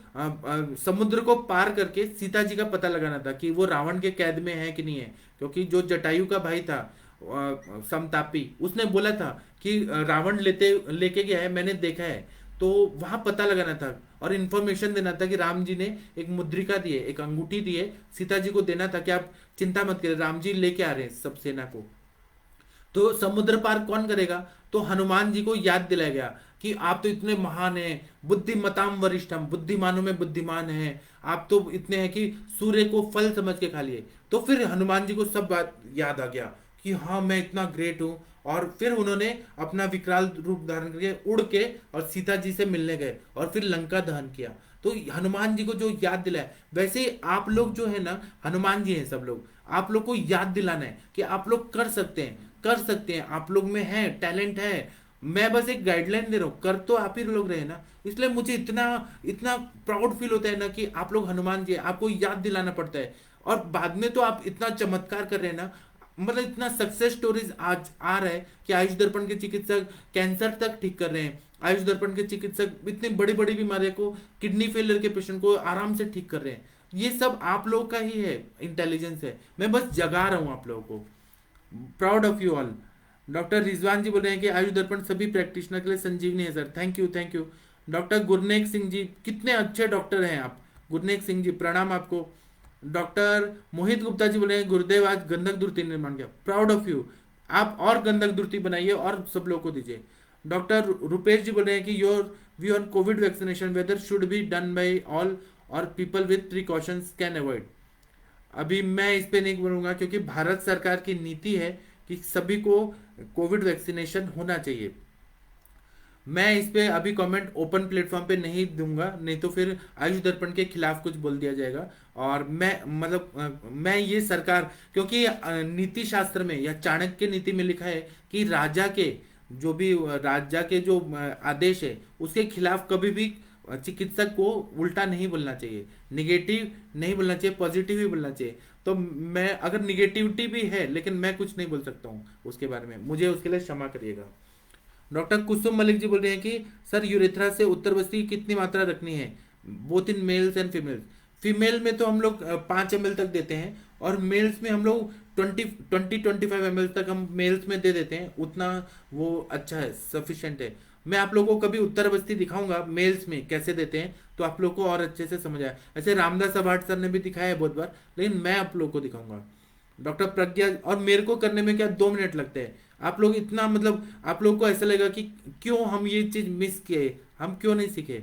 Speaker 1: समुद्र को पार करके सीता जी का पता लगाना था कि वो रावण के कैद में है कि नहीं है। क्योंकि जो जटायु का भाई था समतापी, उसने बोला था कि रावण लेके गया है, मैंने देखा है। तो वहां पता लगाना था और इन्फॉर्मेशन देना था कि राम जी ने एक मुद्रिका दी है, एक अंगूठी दी है, सीता जी को देना था कि आप चिंता मत करें, राम जी लेके आ रहे हैं सब सेना को। तो समुद्र पार कौन करेगा? तो हनुमान जी को याद दिलाया गया कि आप तो इतने महान हैं, बुद्धिमताम वरिष्ठम, बुद्धिमानों में बुद्धिमान हैं, आप तो इतने हैं कि सूर्य को फल समझ के खा लिए। तो फिर हनुमान जी को सब बात याद आ गया कि हाँ मैं इतना ग्रेट हूँ। और फिर उन्होंने अपना विकराल रूप धारण करके उड़ के और सीता जी से मिलने गए और फिर लंका दहन किया। तो हनुमान जी को जो याद दिलाया, वैसे ही आप लोग जो है ना, हनुमान जी हैं सब लोग, आप लोग को याद दिलाना है कि आप लोग कर सकते हैं, कर सकते हैं, आप लोग में है टैलेंट है। मैं बस एक गाइडलाइन दे रहा हूँ, कर तो आप ही लोग रहे ना। इसलिए मुझे इतना इतना प्राउड फील होता है ना कि आप लोग हनुमान जी हैं, आपको याद दिलाना पड़ता है। और बाद में तो आप इतना चमत्कार कर रहे हैं ना, मतलब इतना सक्सेस स्टोरीज आज आ रहा है कि आयुष दर्पण के चिकित्सक कैंसर तक ठीक कर रहे हैं। आयुष दर्पण के चिकित्सक इतनी बड़ी बड़ी बीमारियों को, किडनी फेलियर के पेशेंट को आराम से ठीक कर रहे हैं। ये सब आप लोग का ही है, इंटेलिजेंस है। मैं बस जगा रहा हूँ आप लोगों को। Proud of you all. Doctor Rizwan ji बोल रहे हैं कि आयुष दर्पण सभी प्रैक्टिशनर के लिए संजीवनी है sir, thank you thank you. Doctor Gurnek Singh ji, कितने अच्छे डॉक्टर हैं आप। गुरनेक सिंह जी प्रणाम आपको। डॉक्टर मोहित गुप्ता जी बोले हैं गुरुदेव आज गंधक दूरती निर्माण किया, प्राउड ऑफ यू। आप और गंधक दूरती बनाइए और सब लोगों को दीजिए। डॉक्टर रुपेश जी बोल रहे हैं कि your view on covid vaccination whether should be done by all और people with precautions can avoid. अभी मैं इस पे नहीं बोलूंगा क्योंकि भारत सरकार की नीति है कि सभी को कोविड वैक्सीनेशन होना चाहिए। मैं इस पे अभी कमेंट ओपन प्लेटफॉर्म पे नहीं दूंगा, नहीं तो फिर आयुष दर्पण के खिलाफ कुछ बोल दिया जाएगा। और मैं मतलब मैं ये सरकार, क्योंकि नीति शास्त्र में या चाणक्य नीति में लिखा है कि राजा के जो भी राजा के जो आदेश है उसके खिलाफ कभी भी चिकित्सक को उल्टा नहीं बोलना चाहिए, निगेटिव नहीं बोलना चाहिए, पॉजिटिव ही बोलना चाहिए। तो मैं अगर निगेटिविटी भी है लेकिन मैं कुछ नहीं बोल सकता हूँ उसके बारे में, मुझे उसके लिए क्षमा करिएगा। डॉक्टर कुसुम मलिक जी बोल रहे हैं कि सर यूरेथ्रा से उत्तर बस्ती कितनी मात्रा रखनी है, both in males and females. Female में तो हम लोग 5 ml तक देते हैं और मेल्स में हम लोग 20-25 ml तक हम मेल्स में दे देते हैं, उतना वो अच्छा है, सफिशिएंट है। मैं आप लोगों को कभी उत्तर बस्ती दिखाऊंगा मेल्स में कैसे देते हैं तो आप लोग को और अच्छे से समझ आए। ऐसे रामदास अभाट सर ने भी दिखाया है बहुत बार, लेकिन मैं आप लोग को दिखाऊंगा। डॉक्टर प्रज्ञा, और मेरे को करने में क्या 2 मिनट लगते हैं, आप लोग इतना मतलब आप लोग को ऐसा लगेगा कि क्यों हम ये चीज मिस किए, हम क्यों नहीं सीखे।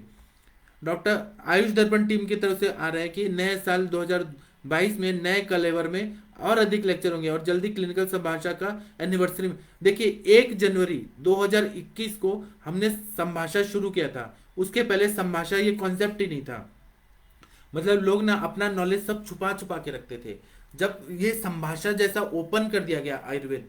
Speaker 1: डॉक्टर आयुष दर्पण टीम की तरफ से आ रहा है कि नए साल 2022 में नए कलेवर में और अधिक लेक्चर होंगे और जल्दी क्लिनिकल संभाषा का एनिवर्सरी में। देखिए 1 जनवरी 2021 को हमने संभाषा शुरू किया था, उसके पहले संभाषा ये कॉन्सेप्ट ही नहीं था। मतलब लोग ना अपना नॉलेज सब छुपा छुपा के रखते थे। जब ये संभाषा जैसा ओपन कर दिया गया आयुर्वेद,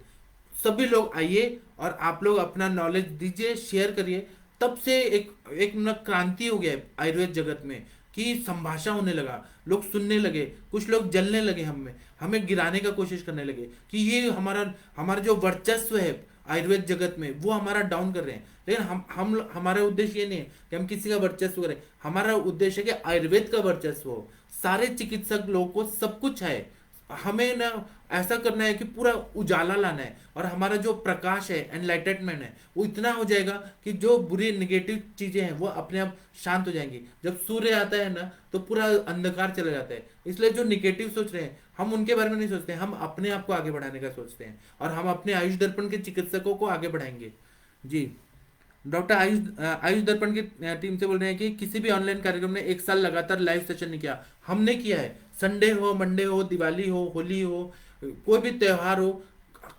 Speaker 1: सभी लोग आइए और आप लोग अपना नॉलेज दीजिए, शेयर करिए, तब से एक ना क्रांति हो गया है आयुर्वेद जगत में कि संभाषा होने लगा, लोग सुनने लगे, कुछ लोग जलने लगे, हमें गिराने का कोशिश करने लगे कि ये हमारा हमारा जो वर्चस्व है आयुर्वेद जगत में वो हमारा डाउन कर रहे हैं। लेकिन हम हमारा उद्देश्य ये नहीं है कि हम किसी का वर्चस्व करें, हमारा उद्देश्य है कि आयुर्वेद का वर्चस्व हो, सारे चिकित्सक लोगों को सब कुछ है। हमें ना ऐसा करना है कि पूरा उजाला लाना है और हमारा जो प्रकाश है, एनलाइटनमेंट है, वो इतना हो जाएगा कि जो बुरी नेगेटिव चीजें हैं वो अपने आप शांत हो जाएंगी। जब सूर्य आता है ना तो पूरा अंधकार चला जाता है। इसलिए जो नेगेटिव सोच रहे हैं हम उनके बारे में नहीं सोचते, हम अपने आप को आगे बढ़ाने का सोचते हैं और हम अपने आयुष दर्पण के चिकित्सकों को आगे बढ़ाएंगे। जी। डॉक्टर आयुष दर्पण की टीम से बोल रहे हैं कि किसी भी ऑनलाइन कार्यक्रम ने 1 साल लगातार लाइव सेशन नहीं किया। हमने किया है, संडे हो, मंडे हो, दिवाली हो, होली हो, कोई भी त्योहार हो,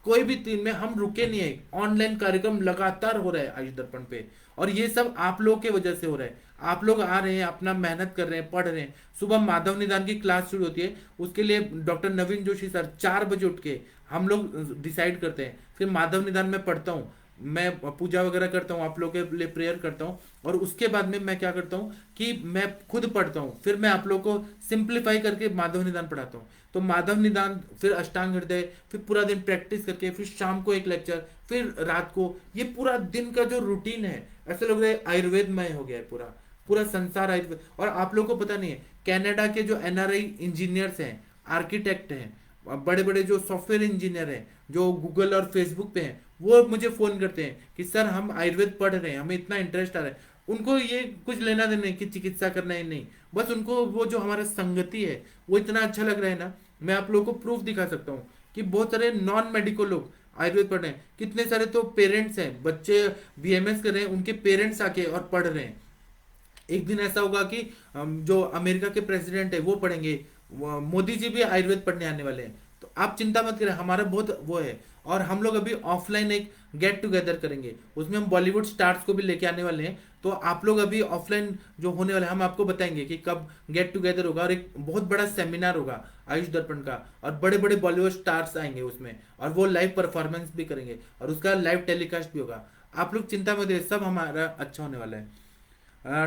Speaker 1: कोई भी दिन में हम रुके नहीं है। ऑनलाइन कार्यक्रम लगातार हो रहा है आयुष दर्पण पे और ये सब आप लोगों के वजह से हो रहा है। आप लोग आ रहे हैं, अपना मेहनत कर रहे हैं, पढ़ रहे हैं। सुबह माधव निदान की क्लास शुरू होती है, उसके लिए डॉक्टर नवीन जोशी सर 4 बजे उठ के हम लोग डिसाइड करते हैं, फिर माधव निदान में पढ़ता हूँ, मैं पूजा वगैरह करता हूँ, आप लोग के लिए प्रेयर करता हूँ और उसके बाद में मैं क्या करता हूँ कि मैं खुद पढ़ता हूँ, फिर मैं आप लोग को सिंप्लीफाई करके माधव निदान पढ़ाता हूँ। तो माधव निदान, फिर अष्टांग हृदय, फिर पूरा दिन प्रैक्टिस करके, फिर शाम को एक लेक्चर, फिर रात को, ये पूरा दिन का जो रूटीन है ऐसे लग रहा है आयुर्वेदमय हो गया है पूरा पूरा संसार आयुर्वेद। और आप लोगों को पता नहीं है, कनाडा के जो एनआरआई इंजीनियर्स हैं, आर्किटेक्ट हैं, बड़े बड़े जो सॉफ्टवेयर इंजीनियर हैं जो गूगल और फेसबुक पे हैं, वो मुझे फोन करते हैं कि सर हम आयुर्वेद पढ़ रहे हैं, हमें इतना इंटरेस्ट आ रहा है। उनको ये कुछ लेना देना नहीं कि चिकित्सा करना है, नहीं, बस उनको वो जो हमारा संगति है वो इतना अच्छा लग रहा है ना। मैं आप लोगों को प्रूफ दिखा सकता हूँ कि बहुत सारे नॉन मेडिकल लोग आयुर्वेद पढ़ रहे हैं। कितने सारे तो पेरेंट्स हैं, बच्चे बीएमएस कर रहे हैं, उनके पेरेंट्स आके और पढ़ रहे हैं। एक दिन ऐसा होगा कि जो अमेरिका के प्रेसिडेंट है वो पढ़ेंगे, मोदी जी भी आयुर्वेद पढ़ने आने वाले हैं। तो आप चिंता मत करें, हमारा बहुत वो है। और हम लोग अभी ऑफलाइन एक गेट टुगेदर करेंगे, उसमें हम बॉलीवुड स्टार्स को भी लेके आने वाले हैं। तो आप लोग अभी ऑफलाइन जो होने वाला है हम आपको बताएंगे कि कब गेट टुगेदर होगा और एक बहुत बड़ा सेमिनार होगा आयुष दर्पण का और बड़े बड़े बॉलीवुड स्टार्स आएंगे उसमें और वो लाइव परफॉर्मेंस भी करेंगे और उसका लाइव टेलीकास्ट भी होगा। आप लोग चिंता मत करिए, सब हमारा अच्छा होने वाला है।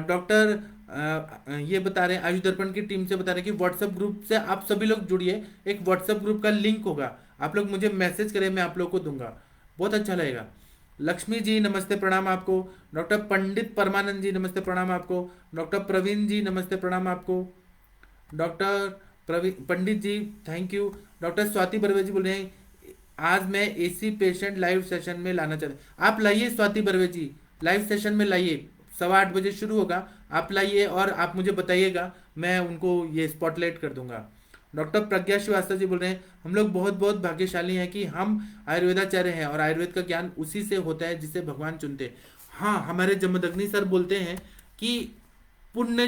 Speaker 1: डॉक्टर ये बता रहे हैं, आयुष दर्पण की टीम से बता रहे हैं कि व्हाट्सएप ग्रुप से आप सभी लोग जुड़िए, एक व्हाट्सएप ग्रुप का लिंक होगा, आप लोग मुझे मैसेज करें, मैं आप लोग को दूंगा, बहुत अच्छा लगेगा। लक्ष्मी जी नमस्ते प्रणाम आपको। डॉक्टर पंडित परमानंद जी नमस्ते प्रणाम आपको। डॉक्टर प्रवीण जी नमस्ते प्रणाम आपको। Doctor Praveen Pandit ji thank you. Doctor Swati Barve ji बोल रहे हैं आज मैं एसी पेशेंट लाइव सेशन में लाना चाहते, आप लाइए स्वाति बर्वे जी, लाइव सेशन में लाइए, 8:15 शुरू होगा। आप लाइए और आप मुझे बताइएगा, मैं उनको ये स्पॉटलाइट कर दूंगा। डॉक्टर प्रज्ञा श्रीवास्तव जी बोल रहे हैं, हम लोग बहुत बहुत भाग्यशाली हैं कि हम आयुर्वेदाचार्य हैं और आयुर्वेद का ज्ञान उसी से होता है जिसे भगवान चुनते हैं। हाँ, हमारे जमदग्नि सर बोलते हैं कि पुण्य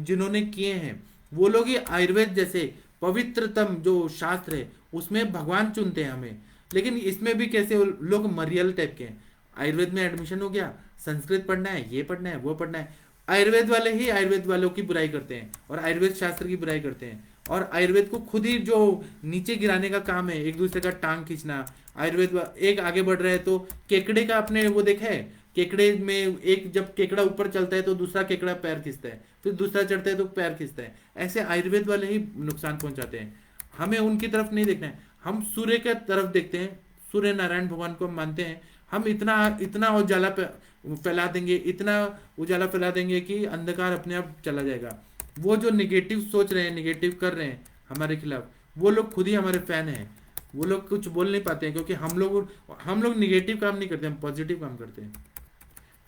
Speaker 1: जिन्होंने किए हैं वो लोग ही आयुर्वेद जैसे पवित्रतम जो शास्त्र है उसमें भगवान चुनते हैं हमें। लेकिन इसमें भी कैसे वो लोग मरियल टाइप के हैं। आयुर्वेद में एडमिशन हो गया, संस्कृत पढ़ना है, ये पढ़ना है, वो पढ़ना है। आयुर्वेद वाले ही आयुर्वेद वालों की बुराई करते हैं और आयुर्वेद शास्त्र की बुराई करते हैं और आयुर्वेद को खुद ही जो नीचे गिराने का काम है, एक दूसरे का टांग खींचना। एक आगे बढ़ रहा है तो केकड़े का आपने वो देखा है, केकड़े में एक जब केकड़ा ऊपर चलता है तो दूसरा केकड़ा पैर खींचता है, फिर दूसरा चढ़ता है तो पैर खींचता है। ऐसे आयुर्वेद वाले ही नुकसान पहुंचाते हैं। हमें उनकी तरफ नहीं देखना है, हम सूर्य की तरफ देखते हैं। सूर्य नारायण भगवान को हम मानते हैं। हम इतना इतना उजाला फैला देंगे, इतना उजाला फैला देंगे कि अंधकार अपने आप चला जाएगा। वो जो निगेटिव सोच रहे हैं, निगेटिव कर रहे हैं हमारे खिलाफ, वो लोग खुद ही हमारे फैन हैं। वो लोग कुछ बोल नहीं पाते हैं क्योंकि हम लोग निगेटिव काम नहीं करते, हम पॉजिटिव काम करते हैं।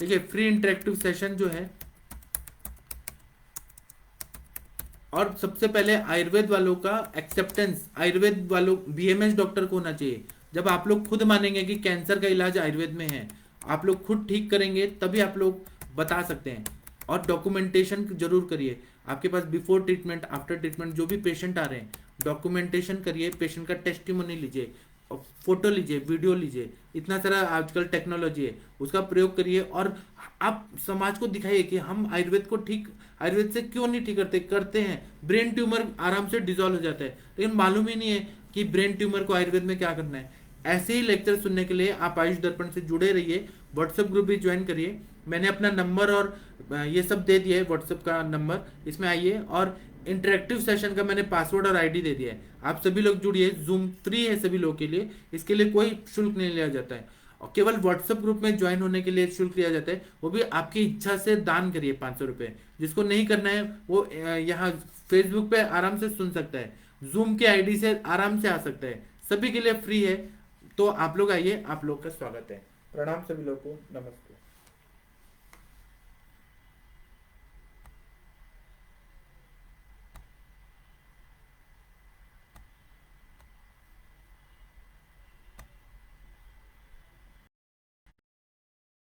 Speaker 1: देखिए, फ्री इंटरेक्टिव सेशन जो है, और सबसे पहले आयुर्वेद वालों का एक्सेप्टेंस, आयुर्वेद वालों बीएमएस डॉक्टर को होना चाहिए। जब आप लोग खुद मानेंगे कि कैंसर का इलाज आयुर्वेद में है, आप लोग खुद ठीक करेंगे, तभी आप लोग बता सकते हैं। और डॉक्यूमेंटेशन जरूर करिए। आपके पास बिफोर ट्रीटमेंट, आफ्टर ट्रीटमेंट जो भी पेशेंट आ रहे हैं, डॉक्यूमेंटेशन करिए। पेशेंट का टेस्टिमोनी लीजिए, फोटो लीजिए, वीडियो लीजिए। इतना सारा आजकल टेक्नोलॉजी है, उसका प्रयोग करिए और आप समाज को दिखाइए कि हम आयुर्वेद से क्यों नहीं ठीक करते हैं। ब्रेन ट्यूमर आराम से डिजोल्व हो जाता है, लेकिन मालूम ही नहीं है कि ब्रेन ट्यूमर को आयुर्वेद में क्या करना है। ऐसे ही लेक्चर सुनने के लिए आप आयुष दर्पण से जुड़े रहिए। व्हाट्सएप ग्रुप भी ज्वाइन करिए। मैंने अपना नंबर और ये सब दे दिया है, व्हाट्सएप का नंबर, इसमें आइए। और इंटरेक्टिव सेशन का मैंने पासवर्ड और आईडी दे दिया है। आप सभी लोग जुड़िए। जूम फ्री है सभी लोगों के लिए, इसके लिए कोई शुल्क नहीं लिया जाता है। और केवल व्हाट्सएप ग्रुप में ज्वाइन होने के लिए शुल्क लिया जाता है, वो भी आपकी इच्छा से दान करिए 500 रुपये। जिसको नहीं करना है वो यहाँ फेसबुक पे आराम से सुन सकता है, जूम के आईडी से आराम से आ सकता है। सभी के लिए फ्री है, तो आप लोग आइए, आप लोग का स्वागत है। प्रणाम सभी लोगों को, नमस्ते।